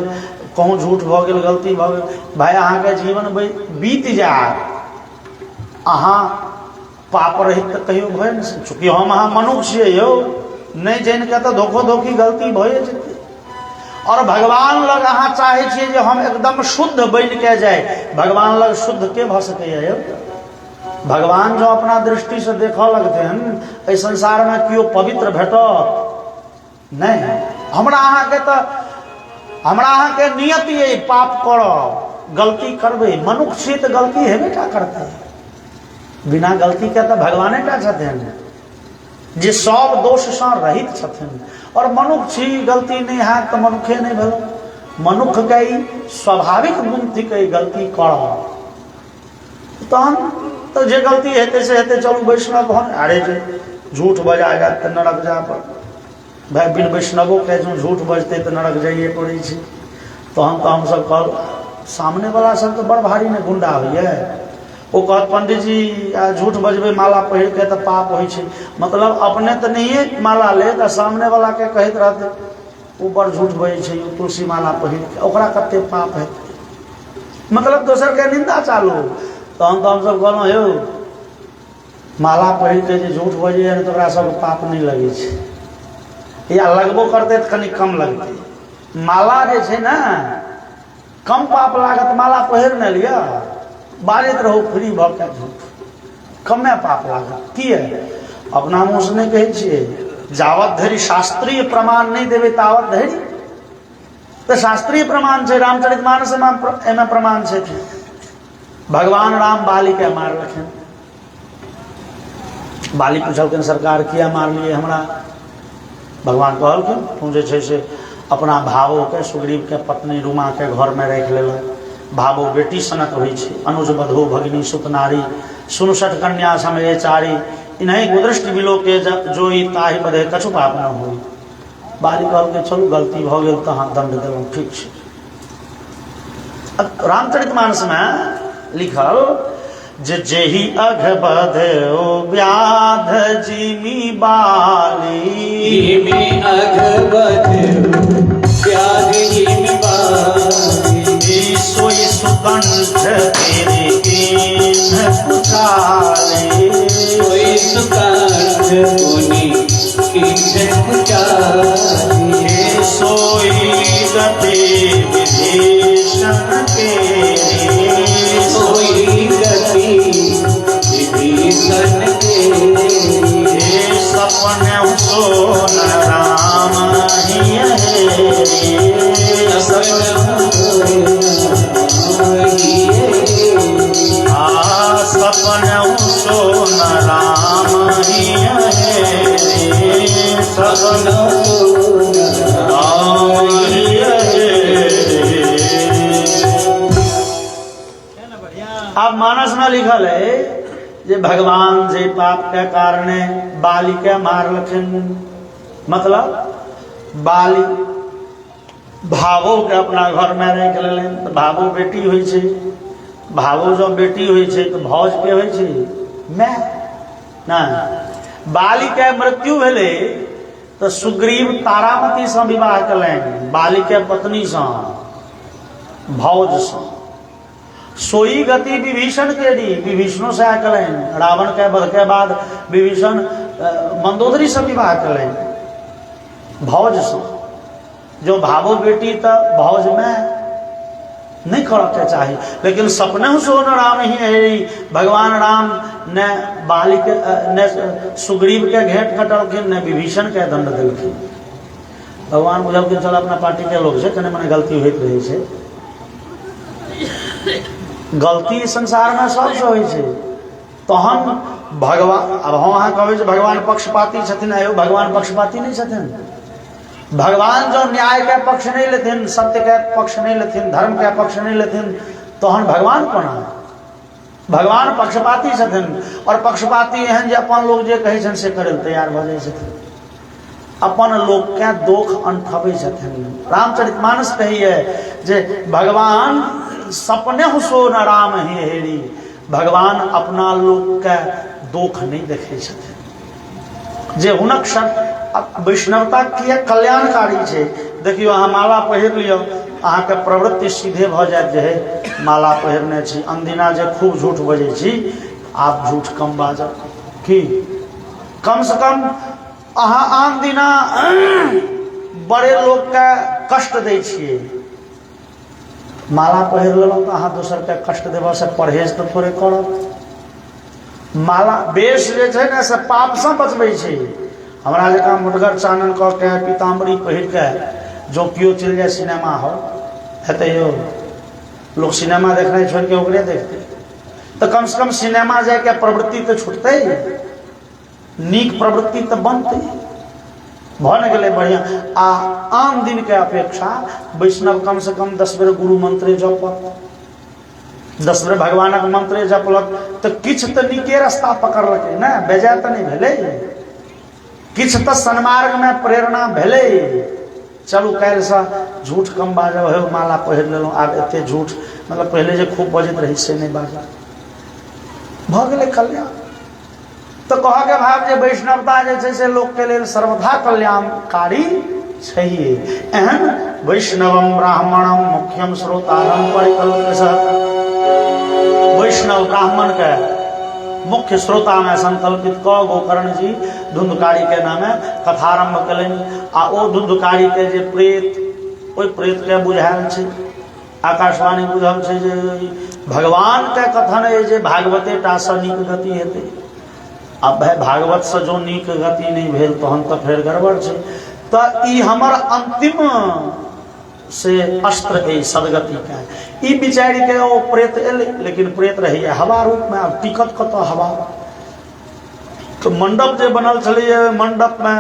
कहूँ झूठ भऽ गेल, गलती भऽ गेल। भाई अहाँ के जीवन बीत जाए, अहाँ पाप रहित तऽ कहियो भय नहीं, चूँकि हम अहाँ मनुष्य छियै यौ, नहीं जान के तो धोखो धोखी गलती भए जेतै। और भगवान लग अहाँ चाहे छियै जे हम एकदम शुद्ध बन के जाए, भगवान लग शुद्ध के भऽ सकैए यौ। भगवान जो अपना दृष्टि से देखऽ लगथिन, एहि संसार में कियो पवित्र भेटत नहीं। हमरा अहाँ के नियत ये पाप करब, गलती करबै, मनुष्य छी तऽ गलती हेबे टा करतै, बिना गलती के तऽ भगवाने टा छथिन जे सब दोष से रहित छथिन। और मनुष्य छी, गलती नहीं है तो मनुखे नहीं भेलो, मनुख के स्वाभाविक गुण थी गलती करब। तहन तो जे गलती हेतै से हेतै, चलू वैष्णव भन, अरे जे झूठ बजाएगा तो नरक जा पर, भाई बिन वैष्णवों के जो झूठ बजते तो नरक जाइए पड़ै छै। तो हम सब कह सामने वाला सब तो बड़ भारी ने गुंडा होइए। वो कहत पंडित जी झूठ बजबे माला पहिर के तो पाप हो, मतलब अपने तो नहीं माला ले तो सामने वाला के कहत रहते वो बड़ झूठ बजे तुलसी माला पहिर के ओकरा कते पाप है, मतलब दोसर के निंदा चालू। तो हम सब कहलहुँ हे माला पहिर के जो झूठ बजे तो ओकरा सब पाप नहीं लगे छे, या लगबो करते तो कनी कम लगते। माला जे छे ना कम पाप लागत, माला पहिर न लिया बाजैत रहो फ्री भऽ के झूठ, कमे पाप लागत। कि अपना मुँह से नहीं कहै छियै, जावत धरि शास्त्रीय प्रमाण नहीं देवे तावत धरि। तो शास्त्रीय प्रमाण है, रामचरितमानस में प्रमाण है। भगवान राम बाली के मार रखें। बाली पूछलखिन सरकार किया मार लिए हमरा? भगवान कहलखिन तू जे छै से अपना भावो के सुग्रीव के पत्नी रुमा के घर में रख ले, भावो बेटी सनक होइ छै, अनुज बधो भगिनी सुत नारी, 69 कन्या समय चारी, इन्हीं कुदृष्टि बिलो के जोई ताहि बधे कछु पाप न होई। बाली कहलकै चलू गलती भ गेल तो हाँ दंड देलहुँ, ठीक छै। रामचरितमानस में लिखल जे जेहि अघ बधो व्याध जिमी बाली, अघ बधो व्याध जिमी बाली, सोई सुकंठ तेरे कीन पुचारे, सोई सुकंठ मुनि कीन पुचारे, सोई गति विभीषण के, सोई गति विभीषण के, सपन सोन राम ही सपन सोन राम ही सपन राम ही। अब मानस में लिखल है जे भगवान जे पाप के कारणे बाली के मार लखिन, मतलब बाली भावो के अपना घर में रख लेन। तो भावो बेटी होइ छै, भावो जब बेटी होइ छै तो भौज के होइ छै मैं ना। बाली के मृत्यु भेले तो सुग्रीव तारामती से विवाह कलनि, बाली के पत्नी से भौज से। सोई गति विभीषण के दी, विभीषणों से कलनि, रावण के वध के बाद विभीषण मंदोदरी से विवाह कलनि भौज से। जो भावो बेटी तो भौज में नहीं करके चाहिए, लेकिन सपने सोन राम ही है। भगवान राम ने बाली के ने सुग्रीव के घेट कटलखिन, ने विभीषण के दंड दिलखिन। भगवान बुझलखिन चल अपना पार्टी के लोग से कने मने गलती होइत रहे छै, गलती संसार में सबसे होइ छै। तहन भगवान, अब हम अहाँ कहबै भगवान पक्षपाती छथिन, आयो भगवान पक्षपाती नहीं छथिन। भगवान जो न्याय के पक्ष नहीं लेथिन, सत्य के पक्ष नहीं लेथिन, धर्म के पक्ष नहीं लेथिन, तहन भगवान कोना? भगवान पक्षपाती छथिन। और पक्षपाती एहन जे अपन लोग जे कहै छन से करे तैयार भ जाय छथिन, अपन लोग के दोख अंठबै छथिन। रामचरितमानस कहिए जे भगवान सपने सोन राम ही हेरी, भगवान अपना लोग के दोख नहीं देखे छथिन। जे हुनक वैष्णवता किए कल्याणकारी छै। देखियो अहाँ माला पहिर लियो, अहाँ के प्रवृत्ति सीधे भ जायत जे है माला पहिरने छी। अनदिना जे खूब झूठ बजै छी, आप झूठ कम बाजब, कि कम से कम अहाँ आन दिना बड़े लोग के कष्ट दै छियै, माला पहिर लेलहुँ तो अहाँ दोसर के कष्ट देबऽ से परहेज तो थोड़े करब। माला वेश जे छै ने से पाप से बचबै छै। हमरा जकाँ मुटगर चानन कऽ के पीताम्बरी पहिर के जो केओ चलि जाए सिनेमा हॉल, हेतै यौ लोग सिनेमा देखनाइ छोड़ि के ओकरे देखतै, तो कम से कम सिनेमा जाए के प्रवृत्ति तो छूटतै, नीक प्रवृत्ति तो बनतै, भऽ न गेलै बढ़िया। आ आन दिन के अपेक्षा वैष्णव कम से कम 10 बेर गुरु मंत्र जपत, 10 बेर भगवानक मंत्र जपलक, तो किछ तो नीके रास्ता पकड़लकै ने, बेजाय तो नहीं भेलै, किछ तो सन्मार्ग में प्रेरणा भेलै। चलू काल्हि से झूठ कम बाजब है, माला पहिर लेलहुँ, आब एते झूठ मतलब पहले जे खूब बजैत रही से नहीं बाजब, भऽ गेलै कल्याण। तो कह के भाव जे वैष्णवता जे छै से लोक के लेल सर्वथा कल्याणकारी छैहे। एहन वैष्णवम ब्राह्मणम मुख्यम श्रोतारम परिकल्प्य, वैष्णव ब्राह्मण के मुख्य श्रोता में संकल्पित क गोकर्ण जी धुंधकारी के नामे कथारंभ कलनि। आ ओ धुंधकारी के जे प्रेत, ओहि प्रेत के बुझायल छै, आकाशवाणी बुझल छै जे भगवान के कथन है जे भागवते टा सँ नीक गति हेतै। अब भाई भागवत से जो नीक गति नहीं भेल तहन तो फिर गड़बड़ छै। तो ई हमर अंतिम से अस्त्र है सदगति का। ई बिचारी के ओ प्रेत एले, लेकिन प्रेत रही हवा रूप में, अब टिकट कतऽ हवा। तो मंडप जे बनल छलै, मंडप में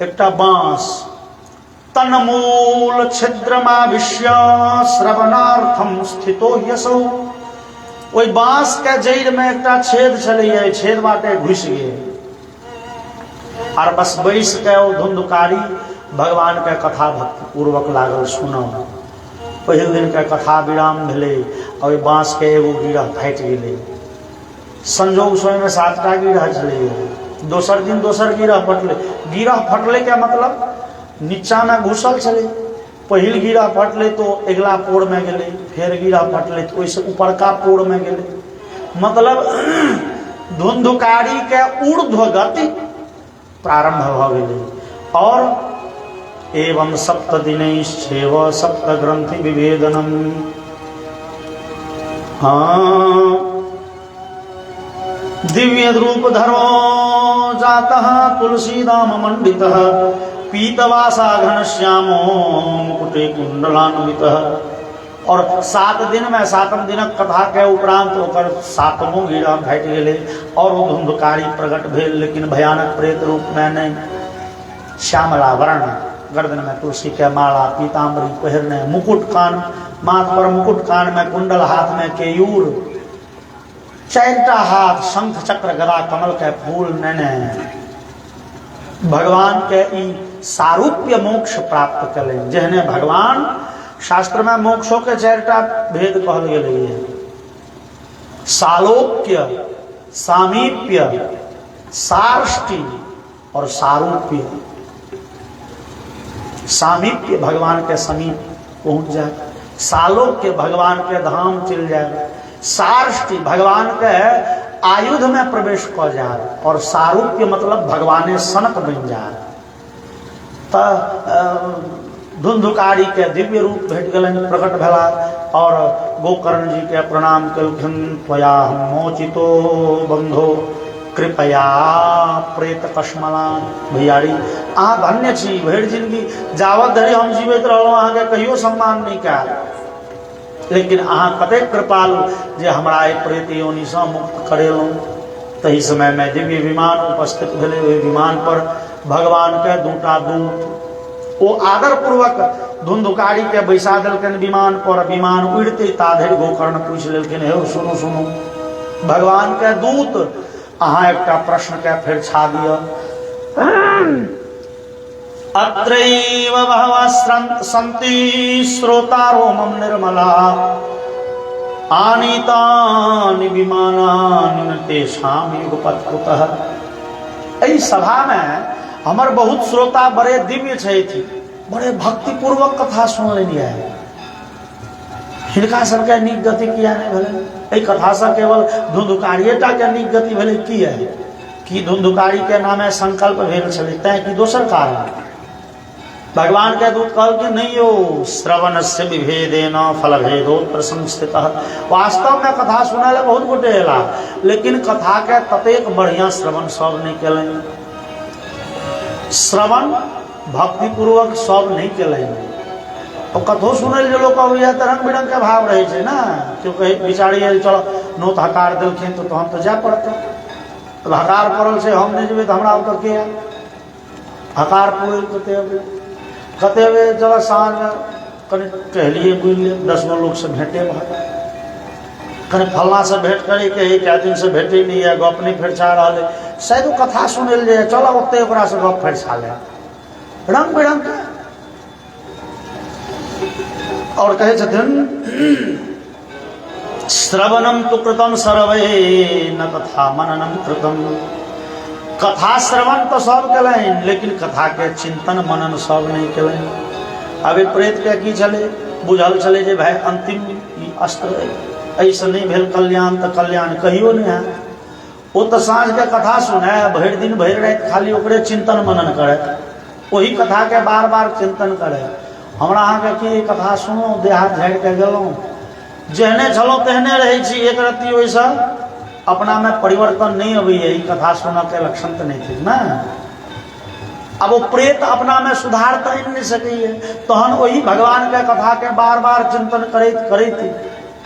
एकटा बांस, तन्मूल छिद्रमाविश्य श्रवणार्थम स्थितो यसौ, ओहि बांस के जड़ में एकटा छेद छलै, छेद बाटे घुसि गेल और बस बैस के ओ धुंधकारी भगवान के कथा भक्ति पूर्वक लागल सुनऽ। पहिल दिन के कथा विराम भेलै और बांस के एगो गिरह फाटि गेलै। संजोग सोई में 7टा गिरह छलै, दोसर दिन दोसर गिरह फटलै। गिरह फटलै के मतलब नीचा में घुसल छलै। पहिल गिरह फटलै तो अगला पोर में गेलै, फेर गिरह फटलै तो ओइसे ऊपरका पोर में गेलै। मतलब धुंधकारी के ऊर्ध्व गति प्रारंभ भ गेलै। और एवं 7 दिनैश्चैव 7 ग्रंथि विभेदनम, दिव्य रूप धरो जातः तुलसीदाम मंडितः, पीतवासा घनश्यामो मुकुटे कुंडलान्वितः। और 7 दिन में 7म दिनक कथा के उपरांत ओकर 7मो गिरह फाटि गेलै और वो धुंधकारी प्रकट भेल, लेकिन भयानक प्रेत रूप में नहीं। श्यामला वर्ण, गर्दन में तुलसी के माला, पीताम्बरी पहिरने, मुकुट कान, माथ पर मुकुट, कान में कुंडल, हाथ में केयूर, 4टा हाथ, शंख चक्र गदा कमल के फूल नेने। भगवान के ई सारूप्य मोक्ष प्राप्त कले। जहने भगवान शास्त्र में मोक्षों के 4टा भेद कहल गेलै, सालोक्य, सामीप्य, सार्ष्टि और सारूप्य। सामीप्य भगवान के समीप पहुंच जाए, सालोक्य भगवान के धाम चल जाए, सार्ष्टि भगवान के आयुध में प्रवेश कर जाए, और सारूप्य मतलब भगवाने सनक बन जाए। तो धुंधकारी के दिव्य रूप भेट गलन, प्रकट भेला और गोकर्ण जी के प्रणाम कलखिन। त्वया मोचितो बंधो कृपया प्रेत कश्मलान। भैयारी अहाँ धन्य छी, भरि जिंदगी जावत धरि हम जीवित रहलहुँ अहाँ के कहियो सम्मान नहीं कयल, लेकिन अहाँ कतेक कृपालु जे हमरा एहि प्रेत योनि सँ मुक्त करेलहुँ। तही समय में दिव्य विमान उपस्थित भेलै। ओहि विमान पर भगवान के 2टा दूत ओ आदर पूर्वक धुंधकारी के बैसा देलखिन विमान पर। विमान उड़ते ताधरि गोकर्ण पूछि लेलखिन, हे सुनू सुनू भगवान के दूत, अहाँ एकटा प्रश्न के फेर छा दिया। अत्रैव बहवः सन्ति श्रोतारो मम निर्मला, आनीतानि विमानानि तेषां युगपत् कुतः। एहि सभा में हमर बहुत श्रोता बड़े दिव्य छथि, बड़े भक्ति पूर्वक कथा सुनलनि है। हिनका सबके नीक गति किया नहीं भेलै? एहि कथा से केवल धुंधकारिएटा के नीक गति भेलै किया? कि धुंधकारी के नामे संकल्प भेल छलै तैं कि दोसर कारण? भगवान के दूत कहल कि नहीं यो श्रवण से विभेदेन फल भेदोत प्रसंस्थितः। वास्तव में कथा सुनै ले बहुत गोटे एला, लेकिन कथा के ततेक बढ़िया श्रवण सब नहीं केलनि। श्रवण भक्ति पूर्वक सब नहीं केलनि। और कथो सुनै जे लोक अबैया तऽ रंग बिरंग के भाव रहे छै ना। केओ कहे बिचारी चलो नोत हकार देलखिन तो तहन तो जाय पड़तै। तो हकार पड़ल छै, हम नहीं जेबै तऽ हमरा ओतऽ के हकार पूरे कते अबे चलो साँझ में कनि कहलिए बुझि ले 10 गो लोग से भेंटे भऽ, कनि फलना से भेंट करे के कए दिन से भेटे नहीं है, गप नहीं फेर छा रहल है, शायद कथा सुनै ले चलो ओते ओकरा से गप फेर छा ले। रंग बिरंग के और कहे छथिन श्रवणम तो कृतम सर्वे न कथा मननम कृतम। कथा श्रवण तो सब कलें, लेकिन कथा के चिंतन मनन सब नहीं कलें। अबे प्रेत के की चले बुझल चले जे भाई अंतिम ई अस्त्र ऐसे नहीं भेल कल्याण तो कल्याण कहियो नहीं है। वो तो साँझ के कथा सुने भर दिन भर रात खाली ओकरे चिंतन मनन करे, वही कथा के बार बार चिंतन करे। हमरा अहाँके की कथा सुनो देहात झाड़ि के गेलहुँ, जेहने छलहुँ तेहने रहै छी, एक रत्ती ओहिसँ अपना में परिवर्तन नहीं अबैया। ई कथा सुनऽ के लक्षण तो नहीं थी ना। अब वो प्रेत अपना में सुधार तो नहीं सकैए, तहन वही भगवान के कथा के बार बार चिंतन करैत करैत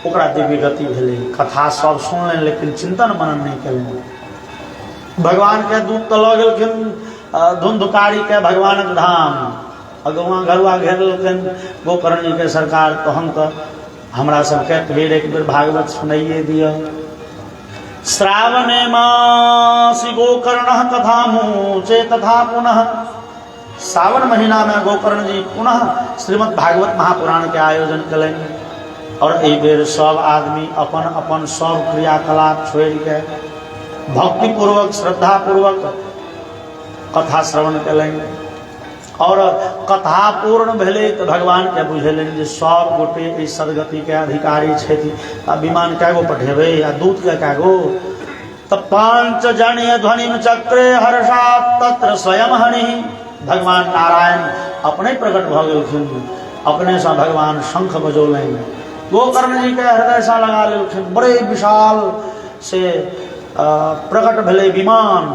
ओकरा दिव्य गति भेलै। कथा सब सुनलें लेकिन चिंतन मनन नहीं करें। भगवान के दूत तो लऽ गेलखिन धुंधुकारी के भगवानक धाम, अगुआ घरुआ घेर लेलखिन गोकर्ण जी के सरकार। तहन तो हमरा सबके एक बेर भागवत सुनाइए दिया। श्रावणे मासी गोकर्ण कथामुचे तथा पुनः। सावन महीना में गोकर्ण जी पुनः श्रीमद् भागवत महापुराण के आयोजन कलें। और एहि बेर सब आदमी अपन अपन सब क्रियाकलाप छोड़ के भक्ति पूर्वक श्रद्धा पूर्वक कथा श्रवण कलें। और कथा पूर्ण भेले तो भगवान के बुझेलन जे सब गोटे इस सदगति के अधिकारी छथि। आ विमान कैगो पठेबे आ दूत के कैगो। तो पांच जनीय ध्वनि चक्रे हर्षात तत्र स्वयं हनि। भगवान नारायण अपने प्रकट भ गेलखिन, अपने से भगवान शंख बजौलें, गोकर्ण जी के हृदय से लगा लेलखिन। बड़े विशाल से प्रकट भेले विमान।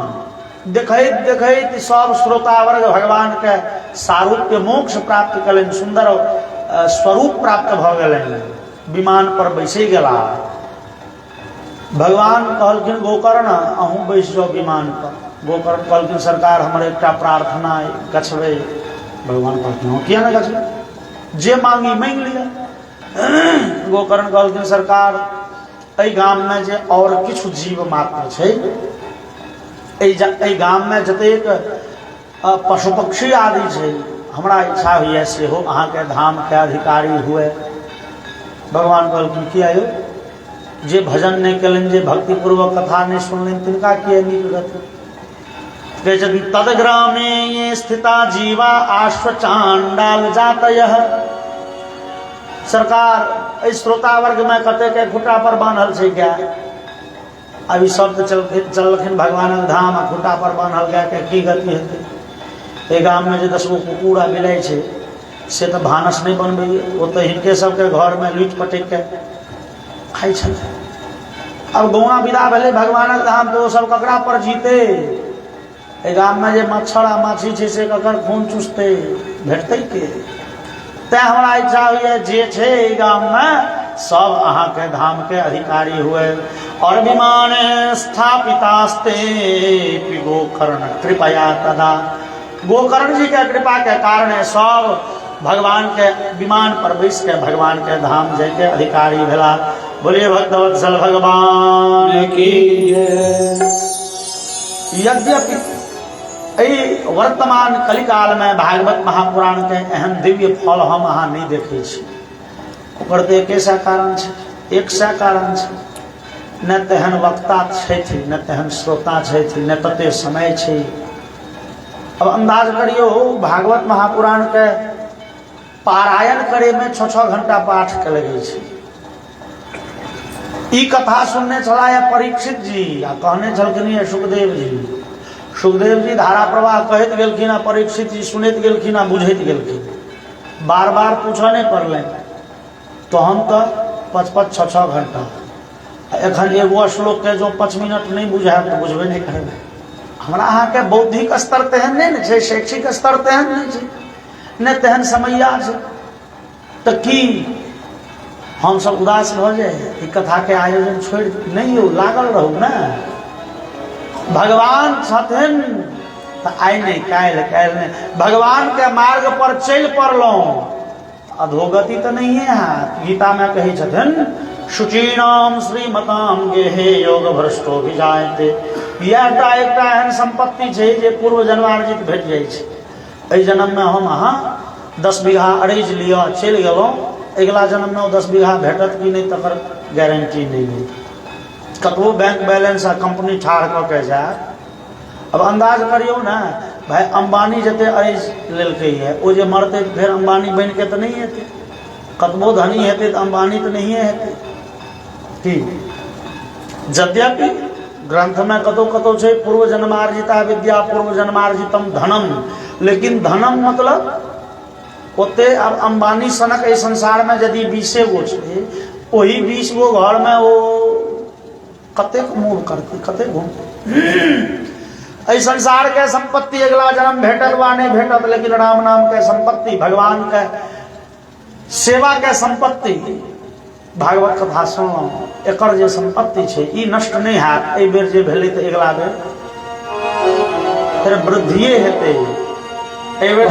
देखैत देखैत सब श्रोता वर्ग भगवान के सारूप्य मोक्ष प्राप्त कलें, सुंदर स्वरूप प्राप्त भ गेलें। विमान पर बैसे गेला। भगवान कहलखिन गोकर्ण अहूँ बैस जाओ विमान पर। गोकर्ण कहलखिन सरकार हमर एकटा प्रार्थना गछबै। भगवान कहलखिन किया न गछबै, जे मांगी मांग लिया। गोकर्ण कहलखिन सरकार एहि गाम में जे और किछु जीव मात्र छै, एहि गाम में जतेक पशु पक्षी आदि छै, हमरा इच्छा हुए सेहो अहाँके धाम के अधिकारी हुए। भगवान कहलखिन किया यौ, जे भजन नहीं कलन, जे भक्ति पूर्वक कथा नहीं सुनलन, तिनका किया नीक गति। कहै छथिन तद ग्रामे ये स्थिता जीवा आश्व चांडाल जातयः। सरकार इस श्रोता वर्ग में कते के खुटा पर बांधल छै गाय। अभी सब तो चलखिन भगवान धाम, खुटा पर बांधल गाय के की गति हेतै। गाम में जो 10 गो कुकुर बिलाइ छै से तो भानस नहीं बनबैए, वो तो हिनके सबके घर में लूट पटक के खाई छथिन। अब गौआ विदा भेलै भगवानक धाम तो सब ककरा पर जीते। गाम में जे मच्छर आ माछी छै से ककर खून चूसते, भेटतै के। तैं हमरा इच्छा हुए जे छै गाम में सब अहाँ के धाम के अधिकारी हुए। और विमान स्थापितास्ते गोकर्ण कृपया तदा। गोकर्ण जी के कृपा के कारण सब भगवान के विमान पर बैस के भगवान के धाम जाके अधिकारी भेला। बोलिए भक्तवत्सल भगवान की। यद्यपि वर्तमान कलिकाल में भागवत महापुराण के एहन दिव्य फल हम अहाँ नहीं देखे छी। ओकर तो एक ऐसा कारण छै, एक सा कारण छै। न तेहन वक्ता छथि, न तेहन श्रोता छथि, न तते समय छै। अब अंदाज करियो भागवत महापुराण के पारायण करे में 6-6 घंटा पाठ के लगे छै। ई कथा सुनने चला है परीक्षित जी आ कहने छलखिन सुखदेव जी। सुखदेव जी धारा प्रवाह कहत गेलखिन आ परीक्षित जी सुनैत गेलखिन आ बुझैत गेलखिन। बार बार पूछऽ नहीं पड़लै। तो हम तो 5-5, 6-6 घंटा एखन एगो श्लोक के जो 5 मिनट नहीं बुझायब तो बुझबे नहीं करबै। हमरा अहाँ के बौद्धिक स्तर तेहन नहीं छै, शैक्षिक स्तर तेहन नहीं छै, न तेहन समैया छै। तो की हम सब उदास भ जाए, ई कथा के आयोजन छोड़ नहीं हो, लागल रहू ना। भगवान छथिन तो आइ नहीं काल्हि, काल्हि नहीं, भगवान के मार्ग पर चल पड़लहुँ, अधोगति तो नहीं है। गीता में कही छथिन शुचीनाम श्रीमताम गेहे योग भ्रष्टो भी जायते। यह एकटा एहन संपत्ति छै जे पूर्व जन्मार्जित भेट जाइ छै। एहि जन्म में हम अहाँ 10 बीघा अरैज लिअ चलि गेलहुँ अगला जन्म में 10 बीघा भेटत कि नहीं तकर गारंटी नहीं है। कतबो बैंक बैलेंस आ कंपनी ठाढ़ कऽ के जाए, अब अंदाज करियो ना भाई अंबानी जते अरज लेलकै है ओ जे मरते फिर अंबानी बन के तो नहीं हेतै, कतबो धनी हेतै तो अंबानी तो नहीं हेतै कि। यद्यपि ग्रंथ में कतौ कतौ छै पूर्व जन्मार्जिता विद्या पूर्व जन्मार्जितम धनम, लेकिन धनम मतलब ओते अब अंबानी सनक एहि संसार में यदि 20 गो छै, वही 20 गो घर में वो कतेक मूव करते कतेक घूमते। एहि संसार के संपत्ति अगला जन्म भेटत वा नहीं भेटत, लेकिन राम नाम के संपत्ति, भगवान के सेवा के संपत्ति, भागवत कथा सुनलहुँ एकर जे संपत्ति छै ई नष्ट नहीं हैत। एहि बेर जे भेलै तऽ अगला बेर फिर वृद्धिए हेतै। एहि बेर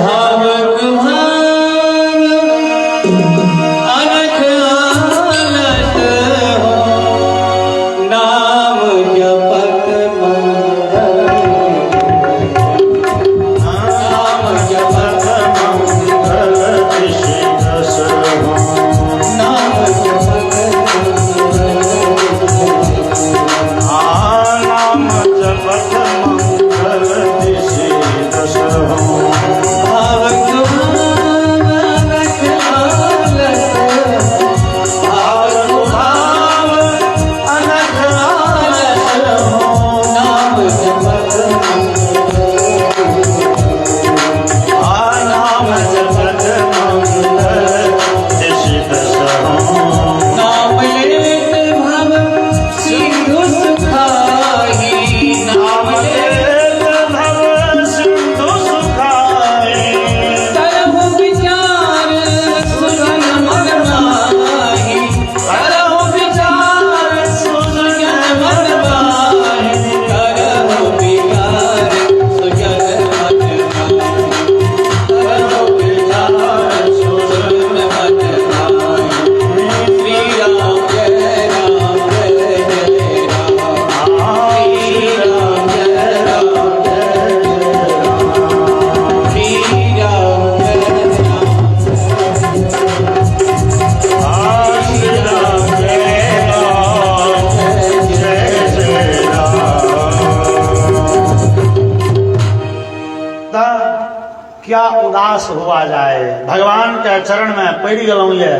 क्या उदास हुआ जाए, भगवान के चरण में पड़ गलूँ ये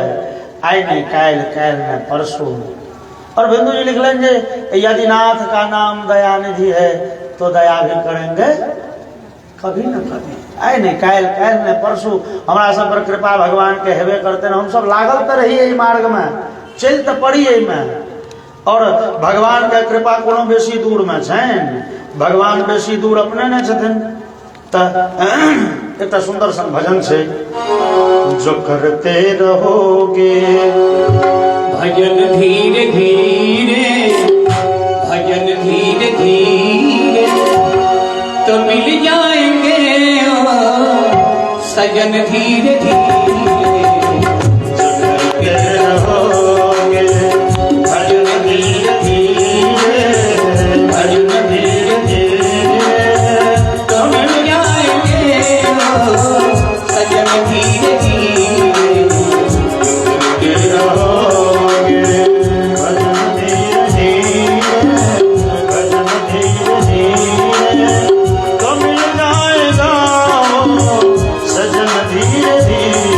आय नहीं कायल कायल ने परसों। और बिंदु जी लिख लेंगे यदि नाथ का नाम दयानिधि है तो दया भी करेंगे कभी न कभी। आय नहीं कायल कायल ने परसों हमारा सब पर कृपा भगवान के हेबे करते ना, हम सब लागल तो रही मार्ग में चल तो पड़ी में। और भगवान के कृपा कोनो बेसी दूर में छैन, भगवान बेसी दूर अपने न छथिन। एक सुंदर सन भजन से जो करते रहोगे भजन धीरे धीरे, भजन धीरे धीरे तो मिल जाएंगे सजन धीरे धीरे। सजन धीरे धीरे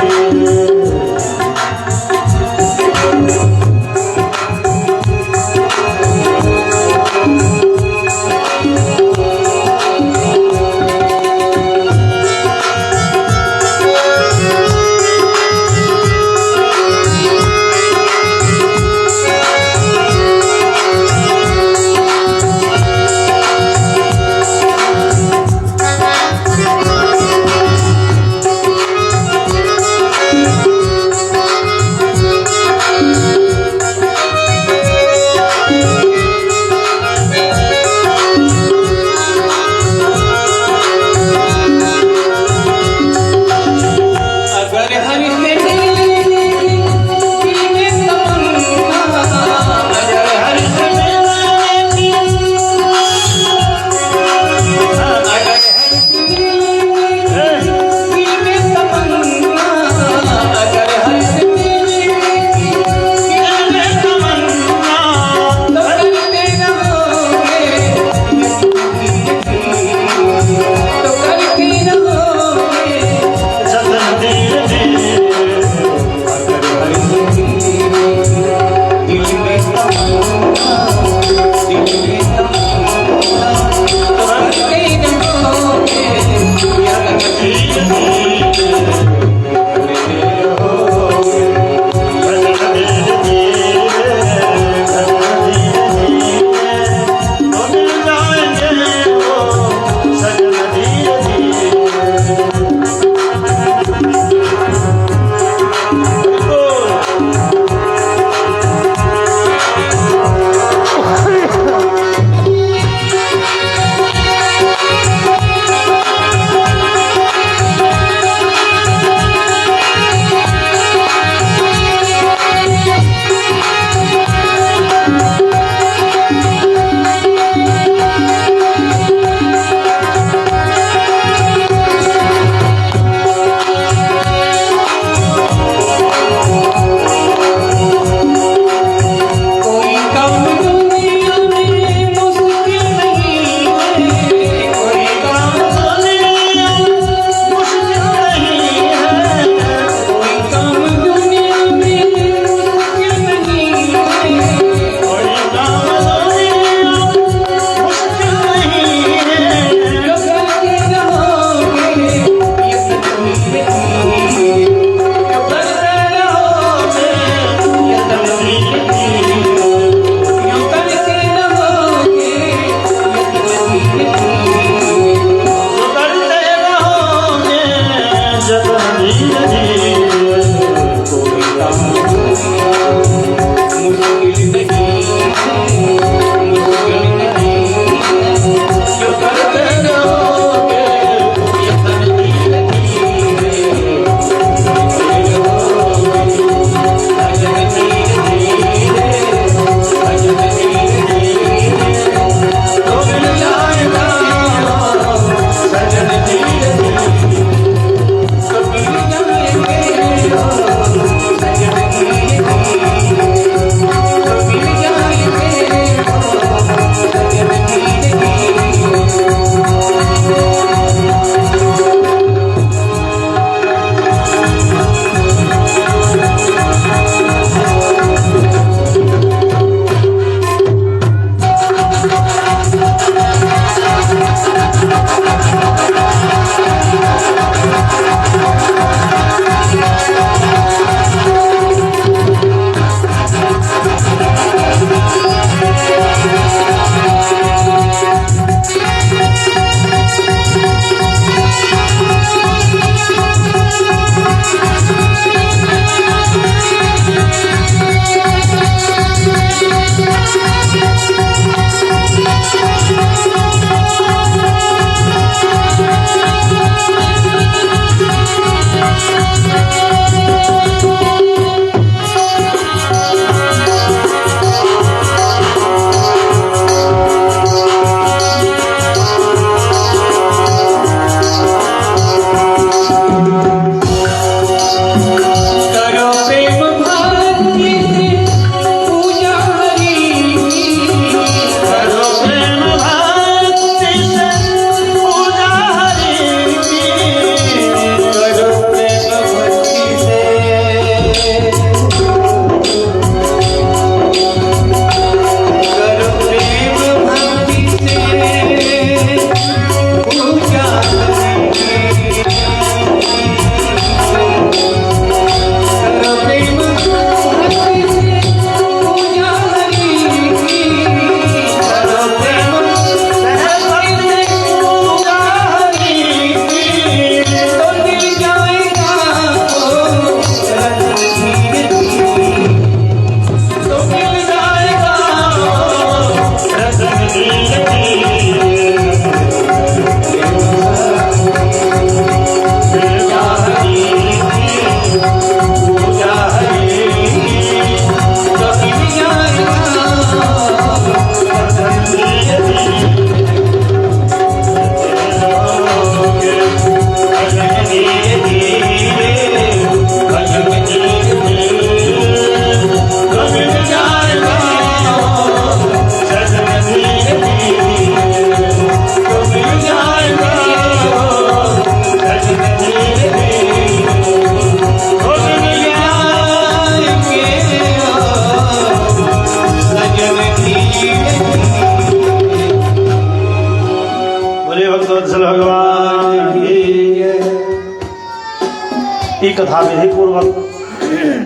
कथा विधि पूर्वक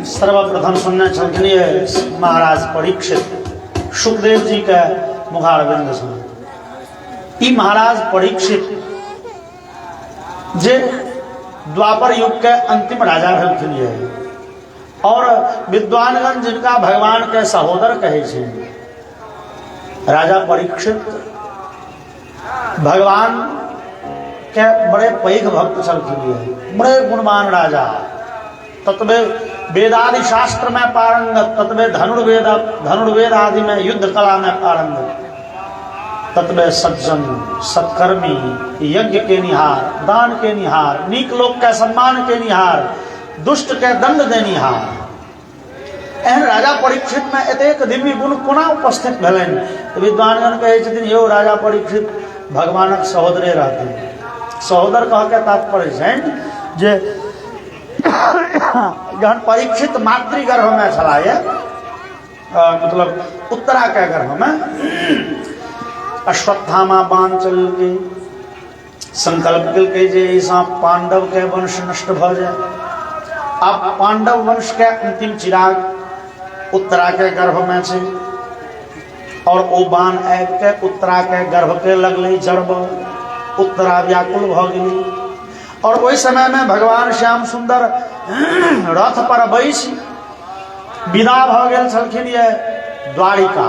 सर्वप्रथम सुनने छलखिन महाराज परीक्षित सुखदेव जी के मुखारविंद सुन। ई महाराज परीक्षित जे द्वापर युग के अंतिम राजा भेलखिन और विद्वानगण जिनका भगवान के सहोदर कहे छे। राजा परीक्षित भगवान के बड़े पैघ भक्त छलखिन, बड़े गुणवान राजा, तत्वे वेदादि शास्त्र में पारंगत, तत्वे धनुर्वेद आदि में युद्ध कला में पारंगत, तत्वे सज्जन सत्कर्मी, यज्ञ के निहार, दान के निहार, नीक लोक के सम्मान के निहार, दुष्ट के दंड देनिहार। एहन राजा परीक्षित में एतेक दिव्य गुण कोना उपस्थित भेलनि? विद्वानगण कहै छथिन यौ राजा परीक्षित भगवानक सहोदरे रहथिन। सहोदर कह के तात्पर्य छनि जे जहन परीक्षित मातृगर्भ में छलाए, मतलब उत्तरा के गर्भ में अश्वत्थामा बाण चलके संकल्प केलकै जे ऐसा पांडव के वंश नष्ट भ जाए। अब पांडव वंश के अंतिम चिराग उत्तरा के गर्भ में छे और ओ बाण आबि के उत्तरा के गर्भ के लगले जड़ब, उत्तरा व्याकुल भ गेली। और ओहि समय में भगवान श्याम सुंदर रथ पर बैस विदा भ गेल छलखिन ये द्वारिका।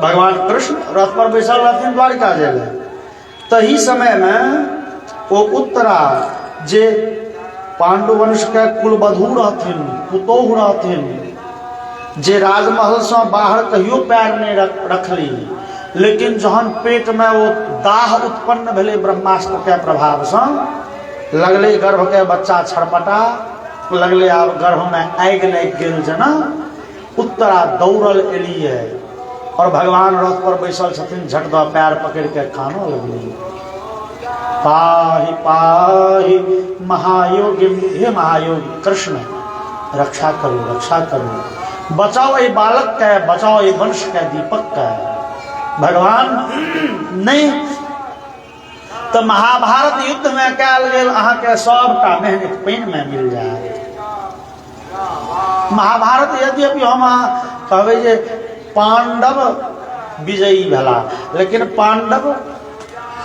भगवान कृष्ण रथ पर बैसल रहथिन द्वारिका जेल। तही समय में वो उत्तरा जे पांडु वंश के कुलवधू रहथिन, पुतोहु रहथिन, जे राजमहल से बाहर कहियो पैर नहीं रखली, लेकिन जहन पेट में वो दाह उत्पन्न भेले ब्रह्मास्त्र के प्रभाव से, लगले गर्भ के बच्चा छड़पटा लगले, आब गर्भ में आगि लग गेल जना। उत्तरा दौड़ल एलिए और भगवान रथ पर बैसल छथिन, झट दऽ पैर पकड़ के कानऽ लगली, पाहि पाहि महायोगी, हे महायोगी कृष्ण रक्षा करो, रक्षा करो, बचाओ ये बालक के, बचाओ ये वंश के दीपक के। भगवान नहीं तो महाभारत युद्ध में कल गेल अहाँ के सबटा मेहनत पानि में मिल जाए। महाभारत यद्यपि हम कहबै जे पांडव विजयी भेला, लेकिन पांडव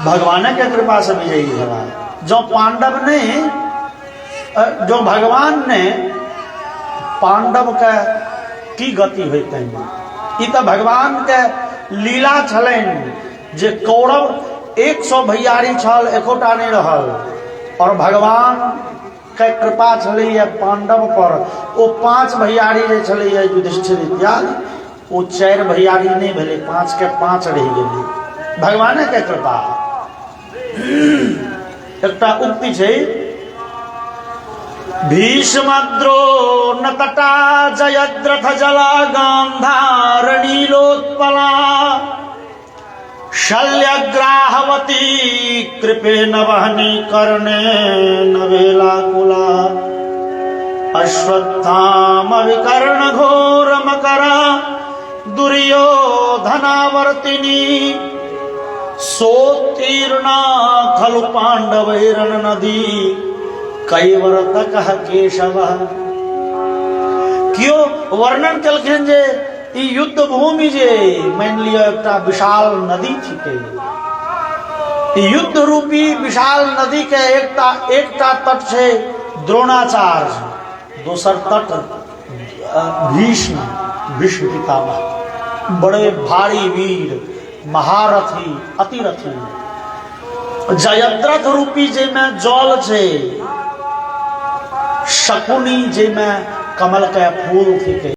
भगवान के कृपा से विजयी भेला। जो पांडव ने, जो भगवान ने पांडव के की गति होते, ई तो भगवान के लीला छलनि जे कौरव 100 भैयारी छल, एकोटा नहीं रहल, और भगवान के कृपा छलैया पांडव पर। ओ 5 भैयारी जे छलैया युधिष्ठिर इत्यादि, ओ 4 भैयारी नहीं भेले, 5 के 5 रह गेले, भगवान के कृपा। एकटा उक्ति छै, भीष्मद्रोण तटा जयद्रथ जला गांधारणीलोत्पला, शल्यग्राहवती कृपेण वहनी कर्णेन वेलाकुला, अश्वत्थाम विकर्ण घोर मकरा दुर्योधनावर्तिनी, सोत्तीर्णा खलु पांडवैरन नदी कैवरतक केशव। क्यों वर्णन कलखिन जे ई युद्ध भूमि जे मान लिया एकटा विशाल नदी थिके, युद्ध रूपी विशाल नदी के एकटा तट छै द्रोणाचार्य, दोसर तट भीष्म पितामह, बड़े भारी वीर महारथी अतिरथी जयद्रथ रूपी जे में जल छे शकुनी जे में कमल के फूल थी के